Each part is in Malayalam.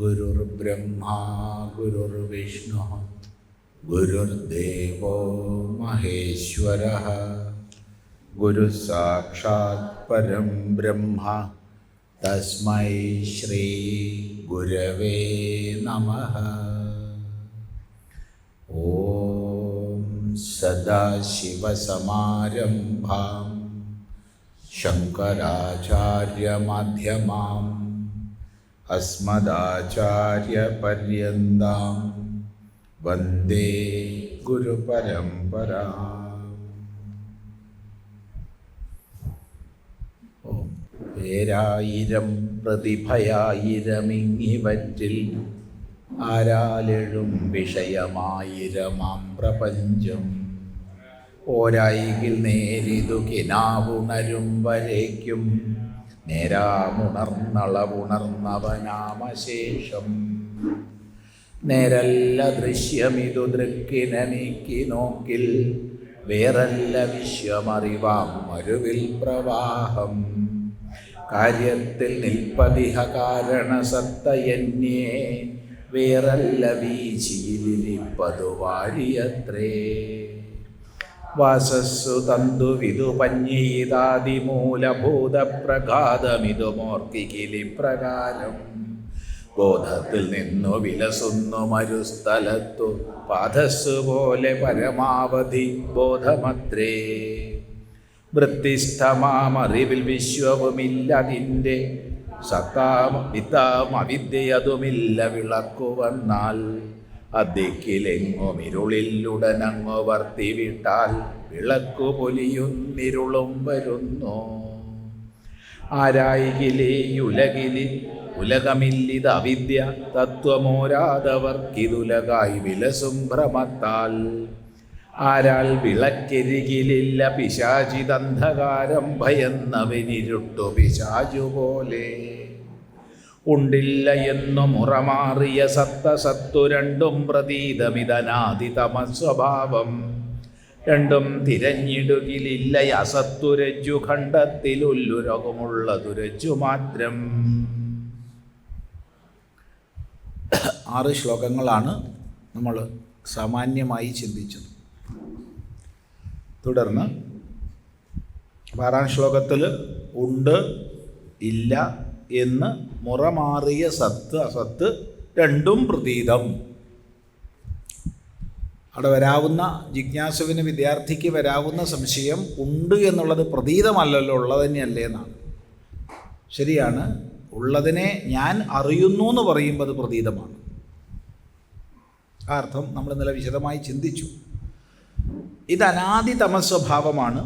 ഗുരുർബ്രഹ്മാ ഗുരുർവിഷ്ണു ഗുരുർദേവോ മഹേശ്വരഃ ഗുരുസാക്ഷാത് പരം ബ്രഹ്മ തസ്മൈ ശ്രീ ഗുരവേ നമഃ. ഓം സദാശിവസമാരംഭാം ശങ്കരാചാര്യമധ്യമാം അസ്മദാചാര്യപര്യന്താം വന്ദേ ഗുരുപരമ്പരാം. പേരായിരം പ്രതിഭയായിരമിങ്ങിവറ്റിൽ ആരാലെഴും വിഷയമായിരമാം പ്രപഞ്ചം ഓരായികിൽ നേരിതു കിനാവുണരും വരേക്കും നേരാമുണർന്നളവുണർന്നവനാമശേഷം നേരല്ല ദൃശ്യമിതു ദൃക്കിനെ നീക്കി നോക്കിൽ വേറല്ല വിശ്വമറിവാം മരുവിൽ പ്രവാഹം കാര്യത്തിൽ നിൽപ്പതിഹ കാരണസത്തയന്യേ വേറല്ല വീശിയിലിരിപ്പതു വാഴിയത്രേ വാസസ്സു തന്തുവിതു പഞ്ഞീതാദിമൂലഭൂതപ്രഘാതമിതു മോർക്കികിലിപ്രകാരം ബോധത്തിൽ നിന്നു വിലസുന്നു മരുസ്ഥലത്തു പാദസ്സു പോലെ പരമാവധി ബോധമത്രേ വൃത്തിസ്ഥമാമറിവിൽ വിശ്വവുമില്ലതിൻ്റെ സത്താം അവിദ്യയതുമില്ല വിളക്കുവന്നാൽ അദിക്കിലെങ്ങുമിരുളിലുടനങ്ങു വർത്തിവിട്ടാൽ വിളക്കു പൊലിയുന്നിരുളും വരുന്നു. ആരായികിലേയുലകിലി ഉലകമില്ലിത് അവിദ്യ തത്വമോരാതവർക്കിതുലകായി വിലസും ഭ്രമത്താൽ ആരാൽ വിളക്കരികിലില്ല പിശാചിതന്ധകാരം ഭയന്നവനിരുട്ടു പിശാചുപോലെ ഉണ്ടില്ല എന്നു മുറമാറിയ സത്തസത്തു രണ്ടും പ്രതീതമിതനാദിതമസ്വഭാവം രണ്ടും തിരഞ്ഞിടുകിലില്ല അസത്തുരജ്ജു ഖണ്ഡത്തിലുല്ലുരകമുള്ളതു രജ്ജു മാത്രം. 6 ശ്ലോകങ്ങളാണ് നമ്മൾ സാമാന്യമായി ചിന്തിച്ചത്. തുടർന്ന് 6ാം ശ്ലോകത്തിൽ ഉണ്ട് ഇല്ല എന്ന് മുറമാറിയ സത്ത് അസത്ത് രണ്ടും പ്രതീതം. അവിടെ വരാവുന്ന ജിജ്ഞാസുവിന് വിദ്യാർത്ഥിക്ക് വരാവുന്ന സംശയം ഉണ്ട് എന്നുള്ളത് പ്രതീതമല്ലല്ലോ, ഉള്ളത് തന്നെയല്ലേ എന്നാണ്. ശരിയാണ്, ഉള്ളതിനെ ഞാൻ അറിയുന്നു എന്ന് പറയുമ്പോൾ അത് പ്രതീതമാണ്. ആ അർത്ഥം നമ്മൾ ഇന്നലെ വിശദമായി ചിന്തിച്ചു. ഇത് അനാദി തമസ്വഭാവമാണ്.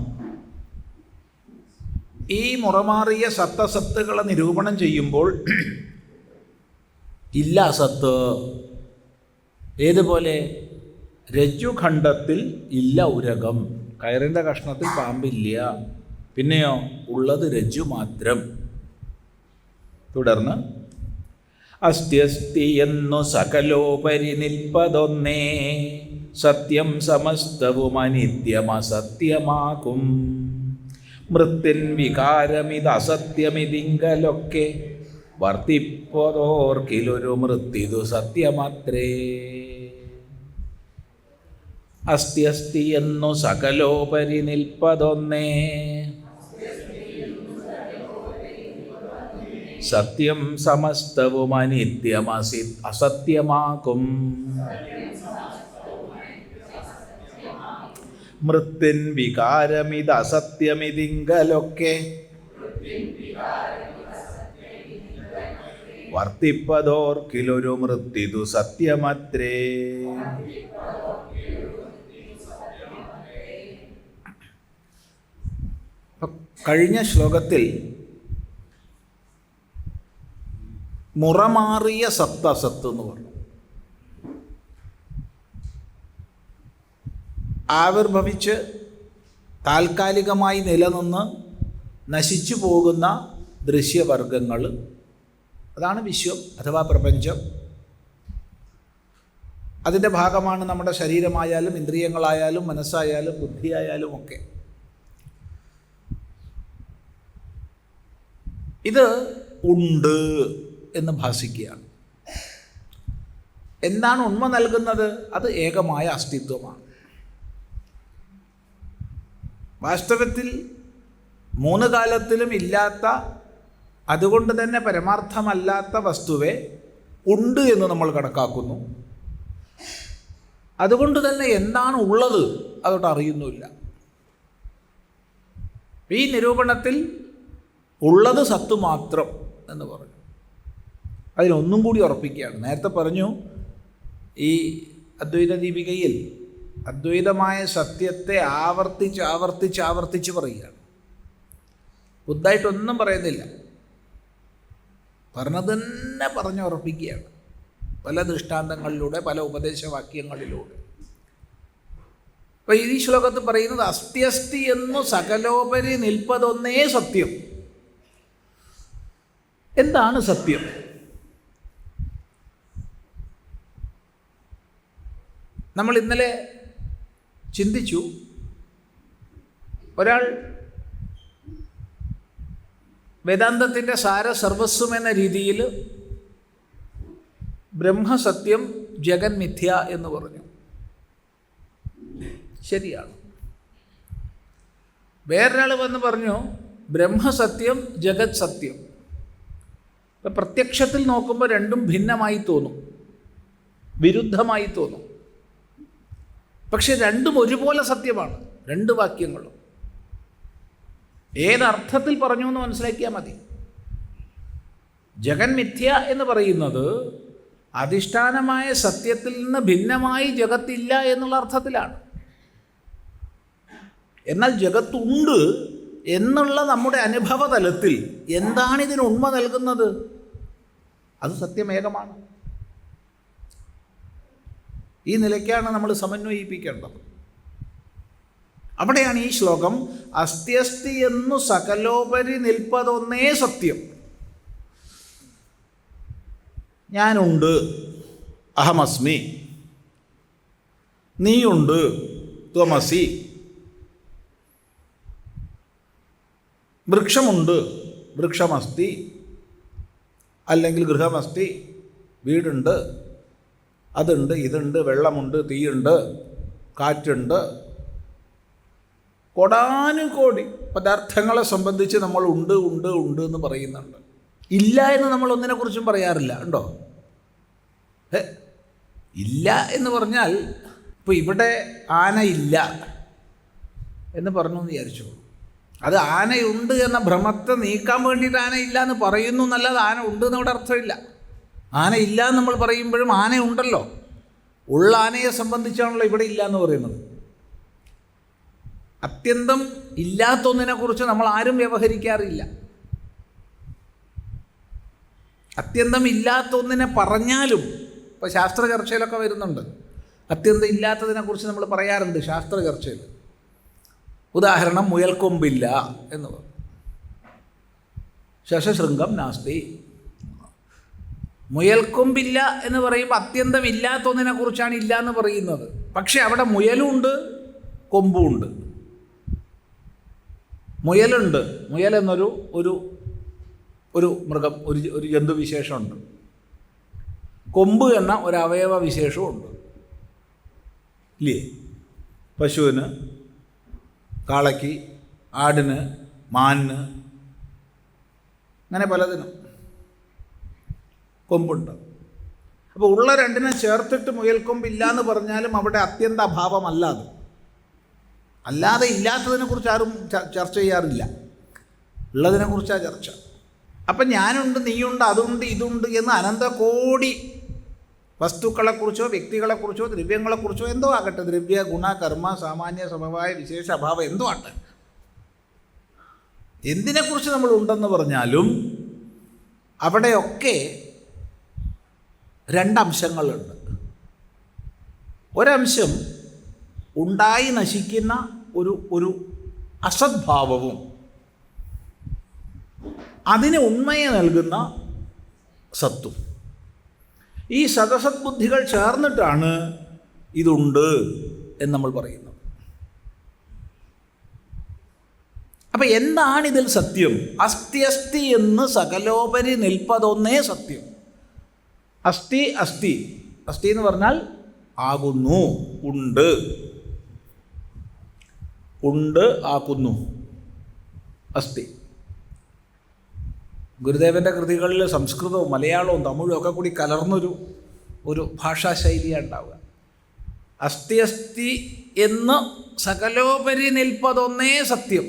ഈ മുറമാറിയ സത്തസത്തുകളെ നിരൂപണം ചെയ്യുമ്പോൾ ഇല്ല അസത്ത് ഏതുപോലെ രജ്ജുഖണ്ഡത്തിൽ ഇല്ല ഉരകം, കയറിൻ്റെ കഷ്ണത്തിൽ പാമ്പില്ല, പിന്നെയോ ഉള്ളത് രജ്ജു മാത്രം. തുടർന്ന് അസ്ത്യസ്തി എന്നു സകലോപരി നിൽപ്പതൊന്നേ സത്യം സമസ്തവും അനിത്യമസത്യമാകും മൃത്തിൻ വികാരമിത് അസത്യമിതിങ്കലൊക്കെ വർത്തിപ്പതോർക്കിലൊരു മൃത്തിതു സത്യമത്രേ. അസ്തി എന്നു സകലോപരി നിൽപ്പതൊന്നേ സത്യം സമസ്തവും അസത്യമാകും മൃത്തിൻ വികാരമിത് അസത്യമിതിങ്കലൊക്കെ വർത്തിപ്പതോർക്കിലൊരു മൃത്തിതു സത്യമത്രേ. കഴിഞ്ഞ ശ്ലോകത്തിൽ മുറമാറിയ സത്തസത്ത് എന്ന് പറഞ്ഞു. ആവിർഭവിച്ച് താൽക്കാലികമായി നിലനിന്ന് നശിച്ചു പോകുന്ന ദൃശ്യവർഗങ്ങൾ, അതാണ് വിശ്വം അഥവാ പ്രപഞ്ചം. അതിൻ്റെ ഭാഗമാണ് നമ്മുടെ ശരീരമായാലും ഇന്ദ്രിയങ്ങളായാലും മനസ്സായാലും ബുദ്ധിയായാലും ഒക്കെ. ഇത് ഉണ്ട് എന്ന് ഭാസിക്കുകയാണ്. എന്താണ് ഉണ്മ നൽകുന്നത്? അത് ഏകമായ അസ്തിത്വമാണ്. വാസ്തവത്തിൽ മൂന്ന് കാലത്തിലും ഇല്ലാത്ത, അതുകൊണ്ട് തന്നെ പരമാർത്ഥമല്ലാത്ത വസ്തുവെ ഉണ്ട് എന്ന് നമ്മൾ കണക്കാക്കുന്നു. അതുകൊണ്ട് തന്നെ എന്താണ് ഉള്ളത് അതോട്ട് അറിയുന്നില്ല. ഈ നിരൂപണത്തിൽ ഉള്ളത് സത്ത് മാത്രം എന്ന് പറഞ്ഞു. അതിനൊന്നും കൂടി ഉറപ്പിക്കുകയാണ്. നേരത്തെ പറഞ്ഞു, ഈ അദ്വൈത ദീപികയിൽ അദ്വൈതമായ സത്യത്തെ ആവർത്തിച്ച് ആവർത്തിച്ച് ആവർത്തിച്ച് പറയുകയാണ്. ബുദ്ധായിട്ടൊന്നും പറയുന്നില്ല, പറഞ്ഞത് തന്നെ പറഞ്ഞുറപ്പിക്കുകയാണ്. പല ദൃഷ്ടാന്തങ്ങളിലൂടെ, പല ഉപദേശവാക്യങ്ങളിലൂടെ. അപ്പോൾ ഈ ശ്ലോകത്ത് പറയുന്നത് അസ്തി അസ്തി എന്നു സകലോപരി നിൽപ്പതൊന്നേ സത്യം. എന്താണ് സത്യം? നമ്മൾ ഇന്നലെ ചിന്തിച്ചു, ഒരാൾ വേദാന്തത്തിൻ്റെ സാര സർവസ്വം എന്ന രീതിയിൽ ബ്രഹ്മസത്യം ജഗൻ മിഥ്യ എന്ന് പറഞ്ഞു. ശരിയാണ്. വേറൊരാൾ വന്ന് പറഞ്ഞു ബ്രഹ്മസത്യം ജഗത് സത്യം. ഇപ്പം പ്രത്യക്ഷത്തിൽ നോക്കുമ്പോൾ രണ്ടും ഭിന്നമായി തോന്നും, വിരുദ്ധമായി തോന്നും. പക്ഷെ രണ്ടും ഒരുപോലെ സത്യമാണ്, രണ്ട് വാക്യങ്ങളും. ഏതർത്ഥത്തിൽ പറഞ്ഞു എന്ന് മനസ്സിലാക്കിയാൽ മതി. ജഗൻ മിഥ്യ എന്ന് പറയുന്നത് അധിഷ്ഠാനമായ സത്യത്തിൽ നിന്ന് ഭിന്നമായി ജഗത്തില്ല എന്നുള്ള അർത്ഥത്തിലാണ്. എന്നാൽ ജഗത്തുണ്ട് എന്നുള്ള നമ്മുടെ അനുഭവ തലത്തിൽ എന്താണിതിന് ഉണ്മ നൽകുന്നത്? അത് സത്യമേകമാണ്. ഈ നിലയ്ക്കാണ് നമ്മൾ സമന്വയിപ്പിക്കേണ്ടത്. അവിടെയാണ് ഈ ശ്ലോകം അസ്ത്യസ്തി എന്നു സകലോപരി നിൽപ്പതൊന്നേ സത്യം. ഞാനുണ്ട്, അഹമസ്മി. നീയുണ്ട്, ത്വമസി. വൃക്ഷമുണ്ട്, വൃക്ഷമസ്തി. അല്ലെങ്കിൽ ഗൃഹമസ്തി, വീടുണ്ട്, അതുണ്ട്, ഇതുണ്ട്, വെള്ളമുണ്ട്, തീയുണ്ട്, കാറ്റുണ്ട്. കോടാനുകോടി പദാർത്ഥങ്ങളെ സംബന്ധിച്ച് നമ്മൾ ഉണ്ട് ഉണ്ട് ഉണ്ട് എന്ന് പറയുന്നുണ്ട്. ഇല്ല എന്ന് നമ്മൾ ഒന്നിനെക്കുറിച്ചും പറയാറില്ല. ഉണ്ടോ? ഇല്ല എന്ന് പറഞ്ഞാൽ, ഇപ്പോൾ ഇവിടെ ആനയില്ല എന്ന് പറഞ്ഞു എന്ന് വിചാരിച്ചു. അത് ആനയുണ്ട് എന്ന ഭ്രമത്തെ നീക്കാൻ വേണ്ടിയിട്ട് ആനയില്ല എന്ന് പറയുന്നു എന്നല്ലാതെ ആന ഉണ്ട് എന്നവിടെ അർത്ഥമില്ല. ആന ഇല്ല എന്ന് നമ്മൾ പറയുമ്പോഴും ആനയുണ്ടല്ലോ. ഉള്ള ആനയെ സംബന്ധിച്ചാണല്ലോ ഇവിടെ ഇല്ല എന്ന് പറയുന്നത്. അത്യന്തം ഇല്ലാത്തൊന്നിനെക്കുറിച്ച് നമ്മൾ ആരും വ്യവഹരിക്കാറില്ല. അത്യന്തം ഇല്ലാത്തൊന്നിനെ പറഞ്ഞാലും, ഇപ്പോൾ ശാസ്ത്ര ചർച്ചയിലൊക്കെ വരുന്നുണ്ട്, അത്യന്തം ഇല്ലാത്തതിനെക്കുറിച്ച് നമ്മൾ പറയാറുണ്ട് ശാസ്ത്ര ചർച്ചയിൽ. ഉദാഹരണം, മുയൽക്കൊമ്പില്ല എന്ന് പറഞ്ഞു. ശശശൃംഗം നാസ്തി. മുയൽക്കൊമ്പില്ല എന്ന് പറയുമ്പോൾ അത്യന്തം ഇല്ലാത്തൊന്നിനെ കുറിച്ചാണ് ഇല്ല എന്ന് പറയുന്നത്. പക്ഷെ അവിടെ മുയലുണ്ട്, കൊമ്പുമുണ്ട്. മുയലുണ്ട്, മുയൽ എന്നൊരു ഒരു ഒരു മൃഗം, ഒരു ജന്തുവിശേഷമുണ്ട്. കൊമ്പ് എന്ന ഒരു അവയവ വിശേഷമുണ്ട്. ഇല്ലേ? പശുവിന്, കാളയ്ക്ക്, ആടിന്, മാനിന്, അങ്ങനെ പലതിനും കൊമ്പുണ്ട്. അപ്പോൾ ഉള്ള രണ്ടിനെ ചേർത്തിട്ട് മുയൽക്കൊമ്പില്ല എന്ന് പറഞ്ഞാലും അവിടെ അത്യന്ത അഭാവമല്ല അത്. അല്ലാതെ ഇല്ലാത്തതിനെക്കുറിച്ച് ആരും ചർച്ച ചെയ്യാറില്ല, ഉള്ളതിനെക്കുറിച്ചാണ് ചർച്ച. അപ്പം ഞാനുണ്ട്, നീയുണ്ട്, അതുണ്ട്, ഇതുണ്ട് എന്ന് അനന്തകോടി വസ്തുക്കളെക്കുറിച്ചോ വ്യക്തികളെക്കുറിച്ചോ ദ്രവ്യങ്ങളെക്കുറിച്ചോ എന്തോ ആകട്ടെ, ദ്രവ്യ ഗുണ കർമ്മ സാമാന്യ സമവായ വിശേഷ അഭാവം എന്തോ ആട്ടെ, എന്തിനെക്കുറിച്ച് നമ്മൾ ഉണ്ടെന്ന് പറഞ്ഞാലും അവിടെയൊക്കെ രണ്ടംശങ്ങളുണ്ട്. ഒരംശം ഉണ്ടായി നശിക്കുന്ന ഒരു അസദ്ഭാവവും അതിന് ഉണ്മയെ നൽകുന്ന സത്തും. ഈ സദസത് ബുദ്ധികൾ ചേർന്നിട്ടാണ് ഇതുണ്ട് എന്ന് നമ്മൾ പറയുന്നത്. അപ്പം എന്താണിതിൽ സത്യം? അസ്തി അസ്തി എന്ന് സകലോപരി നിൽപ്പതൊന്നേ സത്യം. അസ്തി അസ്തി അസ്ഥി എന്ന് പറഞ്ഞാൽ ആകുന്നു, ഉണ്ട്, ഉണ്ട് ആക്കുന്നു, അസ്ഥി. ഗുരുദേവൻ്റെ കൃതികളിൽ സംസ്കൃതവും മലയാളവും തമിഴും ഒക്കെ കൂടി കലർന്നൊരു ഭാഷാശൈലിയാണ് ഉണ്ടാവുക. അസ്ഥി അസ്ഥി എന്ന് സകലോപരി നിൽപ്പതൊന്നേ സത്യം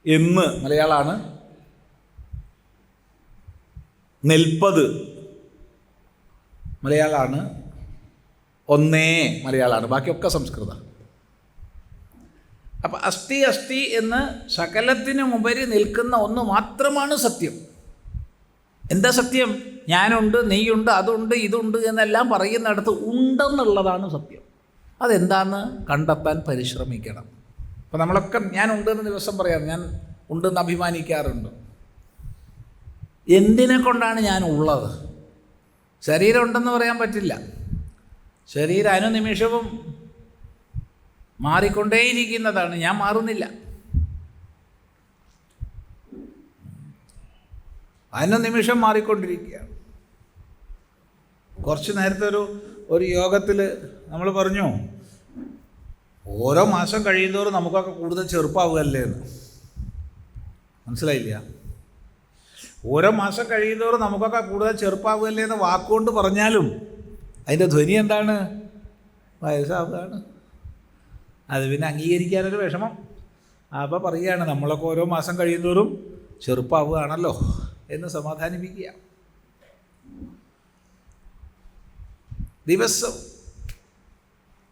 എന്ന് മലയാളമാണ്. നിൽപ്പത് മലയാളമാണ്, ഒന്നേ മലയാളമാണ്, ബാക്കിയൊക്കെ സംസ്കൃതം. അപ്പം അസ്ഥി അസ്ഥി എന്ന് സകലത്തിനും ഉപരി നിൽക്കുന്ന ഒന്ന് മാത്രമാണ് സത്യം. എന്താ സത്യം? ഞാനുണ്ട്, നീയുണ്ട്, അതുണ്ട്, ഇതുണ്ട് എന്നെല്ലാം പറയുന്നിടത്ത് ഉണ്ടെന്നുള്ളതാണ് സത്യം. അതെന്താണെന്ന് കണ്ടെത്താൻ പരിശ്രമിക്കണം. അപ്പോൾ നമ്മളൊക്കെ ഞാനുണ്ടെന്ന് ദിവസം പറയാം, ഞാൻ ഉണ്ടെന്ന് അഭിമാനിക്കാറുണ്ട്. എന്തിനെ കൊണ്ടാണ് ഞാൻ ഉള്ളത്? ശരീരം ഉണ്ടെന്ന് പറയാൻ പറ്റില്ല. ശരീരം അനുനിമിഷവും മാറിക്കൊണ്ടേയിരിക്കുന്നതാണ്, ഞാൻ മാറുന്നില്ല. അനുനിമിഷം മാറിക്കൊണ്ടിരിക്കുകയാണ്. കുറച്ച് നേരത്തെ ഒരു യോഗത്തിൽ നമ്മൾ പറഞ്ഞു, ഓരോ മാസം കഴിയുന്നതോറും നമുക്കൊക്കെ കൂടുതൽ ചെറുപ്പമാവുകയല്ലേ എന്ന്. മനസ്സിലായില്ല? ഓരോ മാസം കഴിയുന്നതോറും നമുക്കൊക്കെ കൂടുതൽ ചെറുപ്പമാവുകയല്ലേ എന്ന് വാക്കുകൊണ്ട് പറഞ്ഞാലും അതിൻ്റെ ധ്വനി എന്താണ്? വയസ്സാവുകയാണ്. അത് പിന്നെ അംഗീകരിക്കാനൊരു വിഷമം. അപ്പോൾ പറയുകയാണ്, നമ്മളൊക്കെ ഓരോ മാസം കഴിയുന്നതോറും ചെറുപ്പമാവുകയാണല്ലോ എന്ന് സമാധാനിപ്പിക്കുക. ദിവസം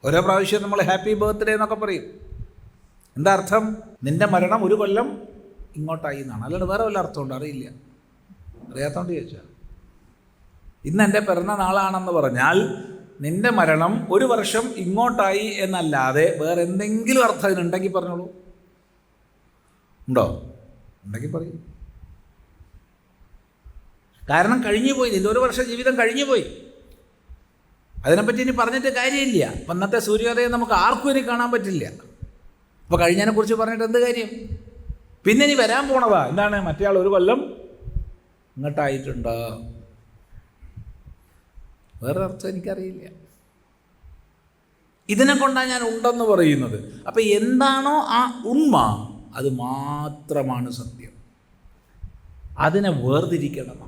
ഓരോ പ്രാവശ്യം നമ്മൾ ഹാപ്പി ബർത്ത്ഡേ എന്നൊക്കെ പറയും. എന്താ അർത്ഥം? നിൻ്റെ മരണം ഒരു കൊല്ലം ഇങ്ങോട്ടായി എന്നാണ്. അല്ലാണ്ട് വേറെ വല്ല അർത്ഥമുണ്ടോ? അറിയില്ല. അറിയാത്തോണ്ട് ചോദിച്ചാൽ, ഇന്ന് എൻ്റെ പിറന്ന നാളാണെന്ന് പറഞ്ഞാൽ നിൻ്റെ മരണം ഒരു വർഷം ഇങ്ങോട്ടായി എന്നല്ലാതെ വേറെ എന്തെങ്കിലും അർത്ഥം അതിനുണ്ടെങ്കിൽ പറഞ്ഞോളൂ. ഉണ്ടോ? ഉണ്ടെങ്കിൽ പറയൂ. കാരണം കഴിഞ്ഞു പോയി, നിൻ്റെ ഒരു വർഷം ജീവിതം കഴിഞ്ഞു പോയി. അതിനെപ്പറ്റി ഇനി പറഞ്ഞിട്ട് കാര്യമില്ല. അപ്പം ഇന്നത്തെ സൂര്യോദയം നമുക്ക് ആർക്കും ഇനി കാണാൻ പറ്റില്ല. അപ്പോൾ കഴിഞ്ഞതിനെക്കുറിച്ച് പറഞ്ഞിട്ട് എന്ത് കാര്യം? പിന്നെ ഇനി വരാൻ പോണതാ എന്താണ്? മറ്റേയാൾ ഒരു കൊല്ലം ഇങ്ങോട്ടായിട്ടുണ്ട്. വേറെ അർത്ഥം എനിക്കറിയില്ല. ഇതിനെ കൊണ്ടാണ് ഞാൻ ഉണ്ടെന്ന് പറയുന്നത്. അപ്പം എന്താണോ ആ ഉണ്മ, അത് മാത്രമാണ് സത്യം. അതിനെ വേർതിരിക്കണം നമ്മൾ.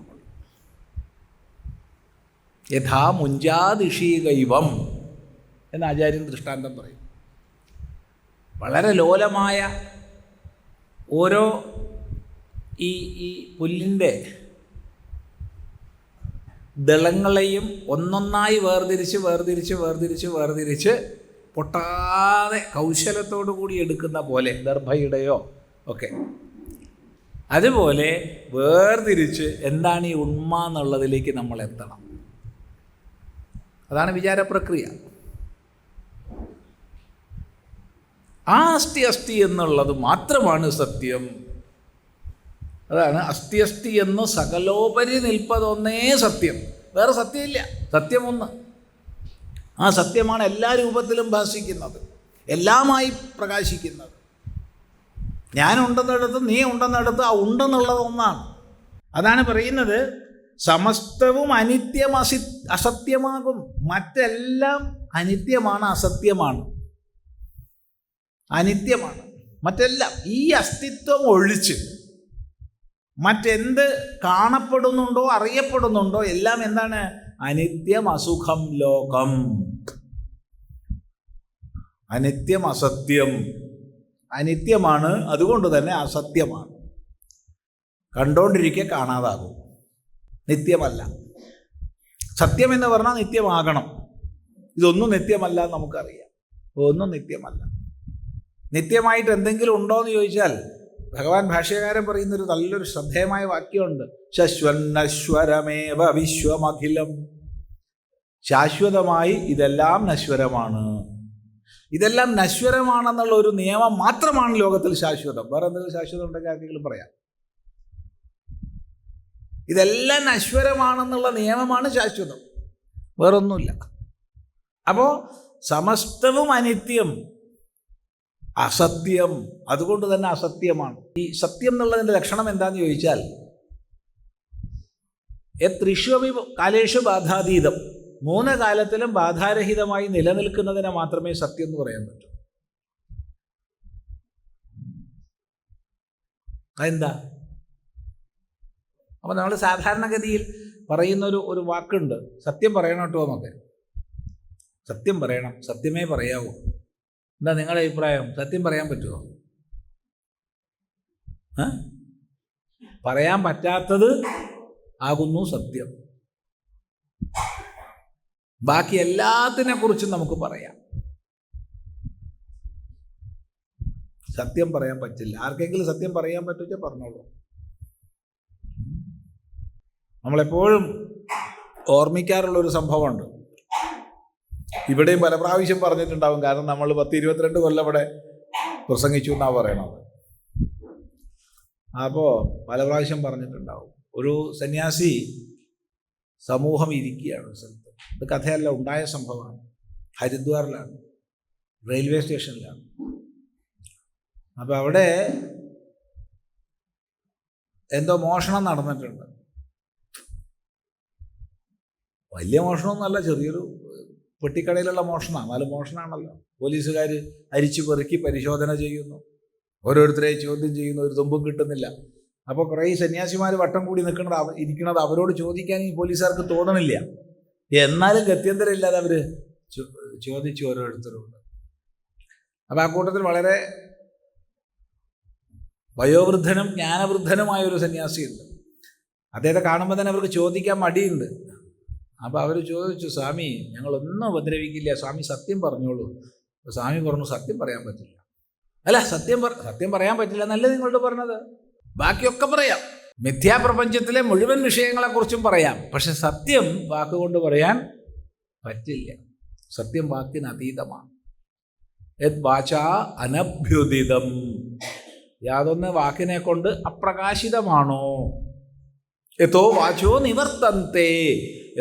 യഥാ മുഞ്ചാദിഷീകൈവം എന്ന് ആചാര്യൻ ദൃഷ്ടാന്തം പറയും. വളരെ ലോലമായ ഓരോ ഈ പുല്ലിൻ്റെ ദളങ്ങളെയും ഒന്നൊന്നായി വേർതിരിച്ച് പൊട്ടാതെ കൗശലത്തോടു കൂടി എടുക്കുന്ന പോലെ, ദർഭയുടെയോ ഒക്കെ, അതുപോലെ വേർതിരിച്ച് എന്താണ് ഈ ഉണ്മ എന്നുള്ളതിലേക്ക് നമ്മൾ എത്തണം. അതാണ് വിചാരപ്രക്രിയ. ആ അസ്ഥി അസ്ഥി എന്നുള്ളത് മാത്രമാണ് സത്യം. അതാണ് അസ്ഥി അസ്ഥി എന്ന് സകലോപരി നിൽപ്പതൊന്നേ സത്യം. വേറെ സത്യമില്ല, സത്യം ഒന്ന്. ആ സത്യമാണ് എല്ലാ രൂപത്തിലും ഭാസിക്കുന്നത്, എല്ലാമായി പ്രകാശിക്കുന്നത്. ഞാനുണ്ടെന്നിടത്ത് നീ ഉണ്ടെന്നിടത്ത് ആ ഉണ്ടെന്നുള്ളത് ഒന്നാണ്. അതാണ് പറയുന്നത്, സമസ്തവും അസത്യമാകും. മറ്റെല്ലാം അനിത്യമാണ്, അസത്യമാണ്, അനിത്യമാണ് മറ്റെല്ലാം. ഈ അസ്തിത്വം ഒഴിച്ച് മറ്റെന്ത് കാണപ്പെടുന്നുണ്ടോ അറിയപ്പെടുന്നുണ്ടോ എല്ലാം എന്താണ്? അനിത്യം, അസുഖം, ലോകം. അനിത്യം, അസത്യം. അനിത്യമാണ്, അതുകൊണ്ട് തന്നെ അസത്യമാണ്. കണ്ടോണ്ടിരിക്കെ കാണാതാകും, നിത്യമല്ല. സത്യം എന്ന് പറഞ്ഞാൽ നിത്യമാകണം. ഇതൊന്നും നിത്യമല്ല എന്ന് നമുക്കറിയാം. ഒന്നും നിത്യമല്ല. നിത്യമായിട്ട് എന്തെങ്കിലും ഉണ്ടോ എന്ന് ചോദിച്ചാൽ ഭഗവാൻ ഭാഷ്യകാരൻ പറയുന്നൊരു നല്ലൊരു ശ്രദ്ധേയമായ വാക്യമുണ്ട്. ശശ്വന്നശ്വരമേവ വിശ്വമഖിലം. ശാശ്വതമായി ഇതെല്ലാം നശ്വരമാണ്. ഇതെല്ലാം നശ്വരമാണെന്നുള്ള ഒരു നിയമം മാത്രമാണ് ലോകത്തിൽ ശാശ്വതം. വേറെ എന്തെങ്കിലും ശാശ്വതം ഉണ്ടെങ്കിൽ ആർക്കെങ്കിലും പറയാം. ഇതെല്ലാം നശ്വരമാണെന്നുള്ള നിയമമാണ് ശാശ്വതം, വേറൊന്നുമില്ല. അപ്പോൾ സമസ്തവും അനിത്യം, അസത്യം, അതുകൊണ്ട് തന്നെ അസത്യമാണ്. ഈ സത്യം എന്നുള്ളതിൻ്റെ ലക്ഷണം എന്താണെന്ന് ചോദിച്ചാൽ, ത്രിഷ്വപി കാലേഷു ബാധാതീതം, 3 കാലത്തിലും ബാധാരഹിതമായി നിലനിൽക്കുന്നതിനെ മാത്രമേ സത്യം എന്ന് പറയാൻ പറ്റൂ. അതെന്താ? അപ്പം നമ്മൾ സാധാരണഗതിയിൽ പറയുന്നൊരു വാക്കുണ്ട്, സത്യം പറയണം കേട്ടോ എന്നൊക്കെ. സത്യം പറയണം, സത്യമേ പറയാവൂ. എന്താ നിങ്ങളുടെ അഭിപ്രായം? സത്യം പറയാൻ പറ്റുമോ? പറയാൻ പറ്റാത്തത് ആകുന്നു സത്യം. ബാക്കി എല്ലാത്തിനെ കുറിച്ചും നമുക്ക് പറയാം. സത്യം പറയാൻ പറ്റില്ല. ആർക്കെങ്കിലും സത്യം പറയാൻ പറ്റുക പറഞ്ഞോളൂ. നമ്മളെപ്പോഴും ഓർമ്മിക്കാറുള്ളൊരു സംഭവമുണ്ട്. ഇവിടെയും പല പ്രാവശ്യം പറഞ്ഞിട്ടുണ്ടാവും. കാരണം നമ്മൾ 10-22 കൊല്ലം ഇവിടെ പ്രസംഗിച്ചു എന്നാണ് പറയണത്. അപ്പോൾ പല പ്രാവശ്യം പറഞ്ഞിട്ടുണ്ടാവും. ഒരു സന്യാസി സമൂഹം ഇരിക്കുകയാണ് ഒരു സ്ഥലത്ത്. ഇത് കഥയല്ല, ഉണ്ടായ സംഭവമാണ്. ഹരിദ്വാറിലാണ്, റെയിൽവേ സ്റ്റേഷനിലാണ്. അപ്പോൾ അവിടെ എന്തോ മോഷണം നടന്നിട്ടുണ്ട്. വലിയ മോഷണമൊന്നുമല്ല, ചെറിയൊരു പെട്ടിക്കടയിലുള്ള മോഷണമാണ്. നല്ല മോഷണമാണല്ലോ. പോലീസുകാർ അരിച്ചു പെറുക്കി പരിശോധന ചെയ്യുന്നു, ഓരോരുത്തരെ ചോദ്യം ചെയ്യുന്നു, ഒരു തുമ്പും കിട്ടുന്നില്ല. അപ്പോൾ കുറേ സന്യാസിമാർ വട്ടം കൂടി ഇരിക്കുന്നത് അവരോട് ചോദിക്കാൻ ഈ പോലീസുകാർക്ക് തോന്നണില്ല. എന്നാലും ഗത്യന്തരമില്ലാതെ അവർ ചോദിച്ചു ഓരോരുത്തരോട്. അപ്പോൾ ആ കൂട്ടത്തിൽ വളരെ വയോവൃദ്ധനും ജ്ഞാനവൃദ്ധനുമായൊരു സന്യാസിയുണ്ട്. അദ്ദേഹത്തെ കാണുമ്പോൾ തന്നെ അവർക്ക് ചോദിക്കാൻ മടിയുണ്ട്. അപ്പോൾ അവർ ചോദിച്ചു, സ്വാമി ഞങ്ങളൊന്നും ഉപദ്രവിക്കില്ല, സ്വാമി സത്യം പറഞ്ഞോളൂ. അപ്പോൾ സ്വാമി പറഞ്ഞു, സത്യം പറയാൻ പറ്റില്ല. അല്ല, സത്യം പറയാൻ പറ്റില്ല എന്നല്ലേ നിങ്ങളോട് പറഞ്ഞത്? ബാക്കിയൊക്കെ പറയാം, മിഥ്യാപ്രപഞ്ചത്തിലെ മുഴുവൻ വിഷയങ്ങളെക്കുറിച്ചും പറയാം. പക്ഷെ സത്യം വാക്കുകൊണ്ട് പറയാൻ പറ്റില്ല. സത്യം വാക്കിന് അതീതമാണ്. യത് വാചാ അനഭ്യുദിതം, യാതൊന്ന് വാക്കിനെ കൊണ്ട് അപ്രകാശിതമാണോ. യഥോ വാചോ നിവർത്തന്തേ,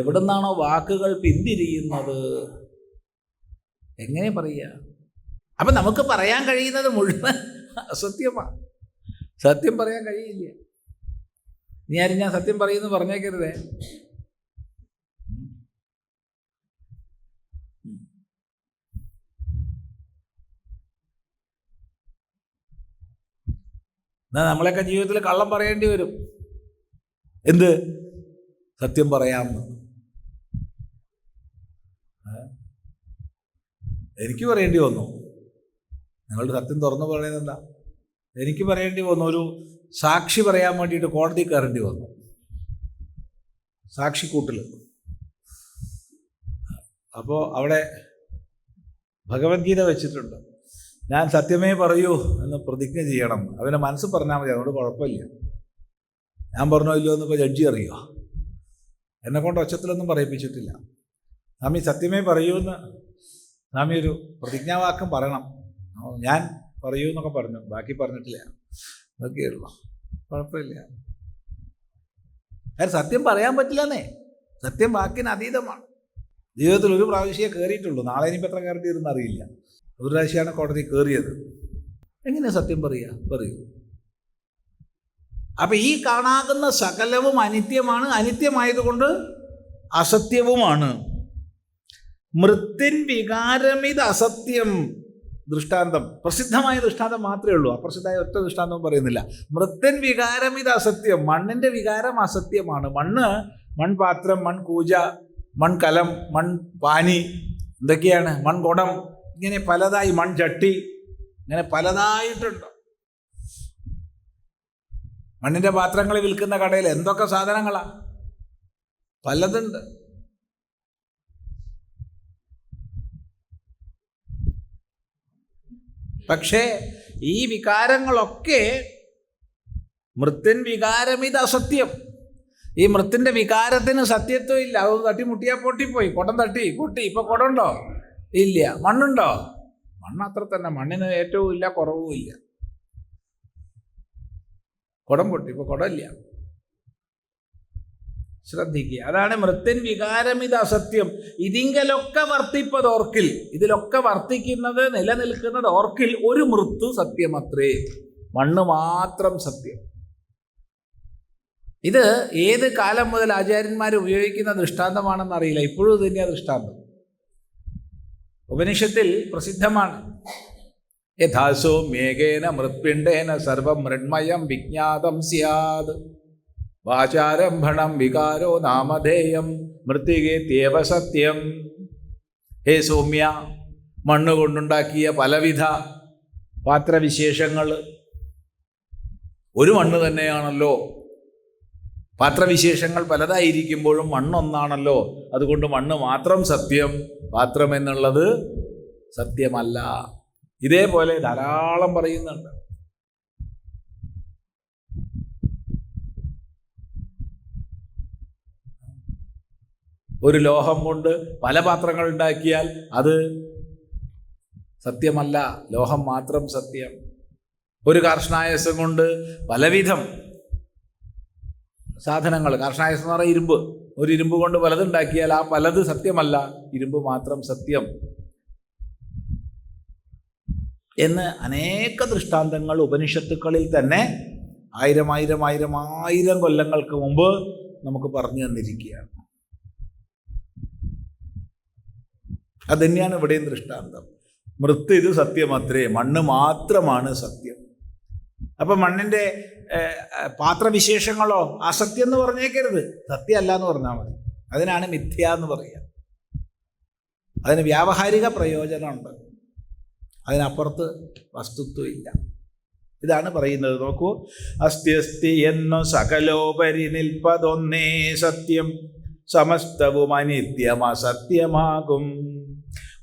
എവിടുന്നാണോ വാക്കുകൾ പിന്തിരിയുന്നത്. എങ്ങനെ പറയുക? അപ്പം നമുക്ക് പറയാൻ കഴിയുന്നത് മുഴുവൻ അസത്യമാണ്. സത്യം പറയാൻ കഴിയില്ല. നീ ആരും ഞാൻ സത്യം പറയുമെന്ന് പറഞ്ഞേക്കരുതേ. എന്നാൽ നമ്മളെയൊക്കെ ജീവിതത്തിൽ കള്ളം പറയേണ്ടി വരും. എന്ത്? സത്യം പറയാമെന്ന്. എനിക്ക് പറയേണ്ടി വന്നു. നിങ്ങളുടെ സത്യം തുറന്നു പറയുന്നത് എന്താ? എനിക്ക് പറയേണ്ടി വന്നു. ഒരു സാക്ഷി പറയാൻ വേണ്ടിയിട്ട് കോടതി കയറേണ്ടി വന്നു, സാക്ഷിക്കൂട്ടിൽ. അപ്പോൾ അവിടെ ഭഗവത്ഗീത വെച്ചിട്ടുണ്ട്. ഞാൻ സത്യമേ പറയൂ എന്ന് പ്രതിജ്ഞ ചെയ്യണം. അവൻ്റെ മനസ്സ് പറഞ്ഞാൽ മതി, അതുകൊണ്ട് കുഴപ്പമില്ല. ഞാൻ പറഞ്ഞോ ഇല്ലയോ എന്നിപ്പോൾ ജഡ്ജി അറിയുമോ? എന്നെക്കൊണ്ട് ഒച്ചത്തിലൊന്നും പറയിപ്പിച്ചിട്ടില്ല. സ്വാമി സത്യമേ പറയൂ എന്ന് സ്വാമി ഒരു പ്രതിജ്ഞാവാക്യം പറയണം. ഞാൻ പറയൂ എന്നൊക്കെ പറഞ്ഞു, ബാക്കി പറഞ്ഞിട്ടില്ല. അതൊക്കെയുള്ളൂ, കുഴപ്പമില്ല. അത് സത്യം പറയാൻ പറ്റില്ലെന്നേ. സത്യം വാക്കിന് അതീതമാണ്. ജീവിതത്തിൽ ഒരു പ്രാവശ്യമേ കയറിയിട്ടുള്ളൂ. നാളെ ഇനിയിപ്പോൾ എത്ര കയറിയിരുന്ന് അറിയില്ല. ഒരു പ്രാവശ്യമാണ് കോടതി കയറിയത്. എങ്ങനെയാണ് സത്യം പറയുക? പറയൂ. അപ്പം ഈ കാണാകുന്ന സകലവും അനിത്യമാണ്. അനിത്യമായതുകൊണ്ട് അസത്യവുമാണ്. മൃത്തിൻ വികാരമിത് അസത്യം. ദൃഷ്ടാന്തം, പ്രസിദ്ധമായ ദൃഷ്ടാന്തം മാത്രമേ ഉള്ളൂ, അപ്രസിദ്ധമായ ഒറ്റ ദൃഷ്ടാന്തവും പറയുന്നില്ല. മൃത്തിൻ വികാരമിത് അസത്യം. മണ്ണിൻ്റെ വികാരം അസത്യമാണ്. മൺപാത്രം, മൺകൂജ, മൺകലം, മൺപാനി, എന്തൊക്കെയാണ്, മൺകുടം, ഇങ്ങനെ പലതായി, മൺചട്ടി, ഇങ്ങനെ പലതായിട്ടുണ്ട്. മണ്ണിൻ്റെ പാത്രങ്ങൾ വിൽക്കുന്ന കടയിൽ എന്തൊക്കെ സാധനങ്ങളാണ്, പലതുണ്ട്. പക്ഷേ ഈ വികാരങ്ങളൊക്കെ മൃത്തിൻ വികാരമിത് അസത്യം. ഈ മൃത്തിൻ്റെ വികാരത്തിന് സത്യത്വം ഇല്ല. അത് തട്ടിമുട്ടിയാൽ പൊട്ടിപ്പോയി. കുടം തട്ടി പൊട്ടി. ഇപ്പൊ കുടമുണ്ടോ? ഇല്ല. മണ്ണുണ്ടോ? മണ്ണ് അത്ര തന്നെ. മണ്ണിന് ഏറ്റവും ഇല്ല, കുറവും ഇല്ല. കുടം പൊട്ടി, ഇപ്പൊ കുടമില്ല. ശ്രദ്ധിക്കുക. അതാണ് മൃത്തിൻ വികാരമിത് അസത്യം. ഇതിങ്കലൊക്കെ വർത്തിപ്പത് ഓർക്കിൽ. ഇതിലൊക്കെ വർത്തിക്കുന്നത്, നിലനിൽക്കുന്നത് ഓർക്കിൽ ഒരു മൃത്ത് സത്യമത്രേ. മണ്ണ് മാത്രം സത്യം. ഇത് ഏത് കാലം മുതൽ ആചാര്യന്മാർ ഉപയോഗിക്കുന്ന ദൃഷ്ടാന്തമാണെന്ന് അറിയില്ല. ഇപ്പോഴും ഇത് തന്നെയാണ് ദൃഷ്ടാന്തം. ഉപനിഷത്തിൽ പ്രസിദ്ധമാണ്. യഥാ സൗമ്യേകേന മൃത്പിണ്ഡേന സർവം മൃണ്മയം വിജ്ഞാതം സ്യാത് വാചാരംഭണം വികാരോ നാമധേയം മൃത്തികേത്യവ സത്യം. ഹേ സൗമ്യ, മണ്ണ് കൊണ്ടുണ്ടാക്കിയ പലവിധ പാത്രവിശേഷങ്ങൾ ഒരു മണ്ണ് തന്നെയാണല്ലോ. പാത്രവിശേഷങ്ങൾ പലതായിരിക്കുമ്പോഴും മണ്ണൊന്നാണല്ലോ. അതുകൊണ്ട് മണ്ണ് മാത്രം സത്യം, പാത്രം എന്നുള്ളത് സത്യമല്ല. ഇതേപോലെ ധാരാളം പറയുന്നുണ്ട്. ഒരു ലോഹം കൊണ്ട് പല പാത്രങ്ങൾ ഉണ്ടാക്കിയാൽ അത് സത്യമല്ല, ലോഹം മാത്രം സത്യം. ഒരു കാർഷ്ണായസം കൊണ്ട് പലവിധം സാധനങ്ങൾ, കാർഷ്ണായസം എന്ന് പറയുന്നത് ഇരുമ്പ്, ഒരു ഇരുമ്പ് കൊണ്ട് പലതുണ്ടാക്കിയാൽ ആ പലത് സത്യമല്ല, ഇരുമ്പ് മാത്രം സത്യം എന്ന് അനേക ദൃഷ്ടാന്തങ്ങൾ ഉപനിഷത്തുക്കളിൽ തന്നെ ആയിരം കൊല്ലങ്ങൾക്ക് മുമ്പ് നമുക്ക് പറഞ്ഞു തന്നിരിക്കുകയാണ്. അതുതന്നെയാണ് ഇവിടെയും ദൃഷ്ടാന്തം. മൃത്ത് ഇത് സത്യമത്രേ, മണ്ണ് മാത്രമാണ് സത്യം. അപ്പം മണ്ണിൻ്റെ പാത്രവിശേഷങ്ങളോ അസത്യം എന്ന് പറഞ്ഞേക്കരുത്, സത്യമല്ല എന്ന് പറഞ്ഞാൽ മതി. അതിനാണ് മിഥ്യ എന്ന് പറയുക. അതിന് വ്യാവഹാരിക പ്രയോജനമുണ്ട്, അതിനപ്പുറത്ത് വസ്തുത്വം ഇല്ല. ഇതാണ് പറയുന്നത്. നോക്കൂ, അസ്ത്യസ്തി എന്നു സകലോപരി നിൽപ്പതൊന്നേ സത്യം, സമസ്തവും അനിത്യം അസത്യമാകും.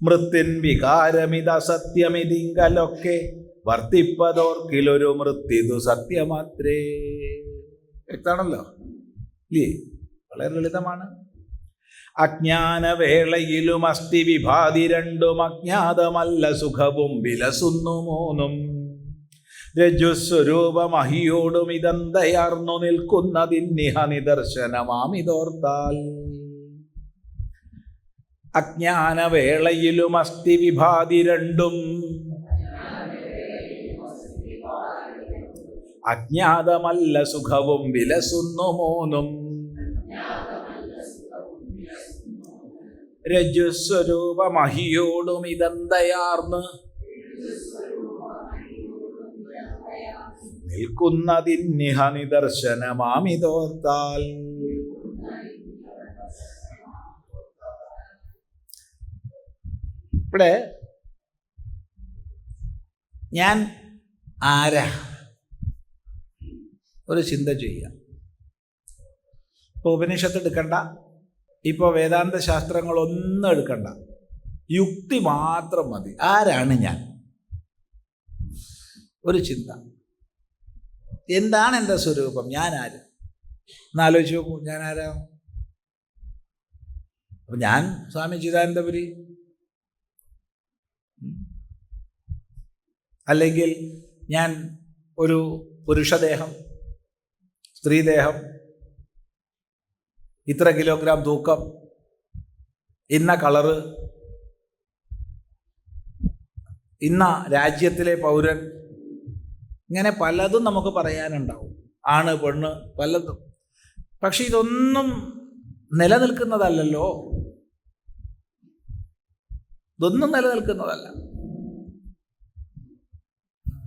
മൃത്തിൻ വികാരമിതസത്യമിതിങ്കലൊക്കെ വർത്തിപ്പതോർക്കിലൊരു മൃത്തിതു സത്യമാത്രേ. വ്യക്തമാണല്ലോ ഇല്ലേ? വളരെ ലളിതമാണ്. അജ്ഞാനവേളയിലും അസ്ഥി വിഭാതി രണ്ടും, അജ്ഞാതമല്ല സുഖവും വിലസുന്നു മൂന്നും. രജ്ജുസ്വരൂപമഹിയോടും ഇതന്തയാർന്നു നിൽക്കുന്നതിന്നിഹ നിദർശനമാമിതോർത്താൽ. അജ്ഞാനവേളയിലും അസ്ഥി വിഭാതി രണ്ടും, അജ്ഞാതമല്ല സുഖവും വിലസുന്നു മൂന്നും. രജ്ജുസ്വരൂപമഹിയോടും ഇതന്തയാർന്ന് നിൽക്കുന്നതിന്നിഹ നിദർശനമാമിതോർത്താൽ. ഇവിടെ ഞാൻ ആരാ ഒരു ചിന്ത ചെയ്യാം. ഇപ്പോൾ ഉപനിഷത്ത് എടുക്കണ്ട, ഇപ്പോൾ വേദാന്ത ശാസ്ത്രങ്ങളൊന്നും എടുക്കണ്ട, യുക്തി മാത്രം മതി. ആരാണ് ഞാൻ? ഒരു ചിന്ത. എന്താണ് എൻ്റെ സ്വരൂപം? ഞാൻ ആര് എന്നാലോചിച്ച് നോക്കൂ. ഞാൻ ആരാ? അപ്പം ഞാൻ സ്വാമി ചിദാനന്ദപുരി, അല്ലെങ്കിൽ ഞാൻ ഒരു പുരുഷദേഹം, സ്ത്രീദേഹം, ഇത്ര കിലോഗ്രാം തൂക്കം, ഇന്ന കളറ്, ഇന്ന രാജ്യത്തിലെ പൗരൻ, ഇങ്ങനെ പലതും നമുക്ക് പറയാനുണ്ടാവും. ആണ് പെണ്ണ് പലതും. പക്ഷെ ഇതൊന്നും നിലനിൽക്കുന്നതല്ലല്ലോ. ഇതൊന്നും നിലനിൽക്കുന്നതല്ല.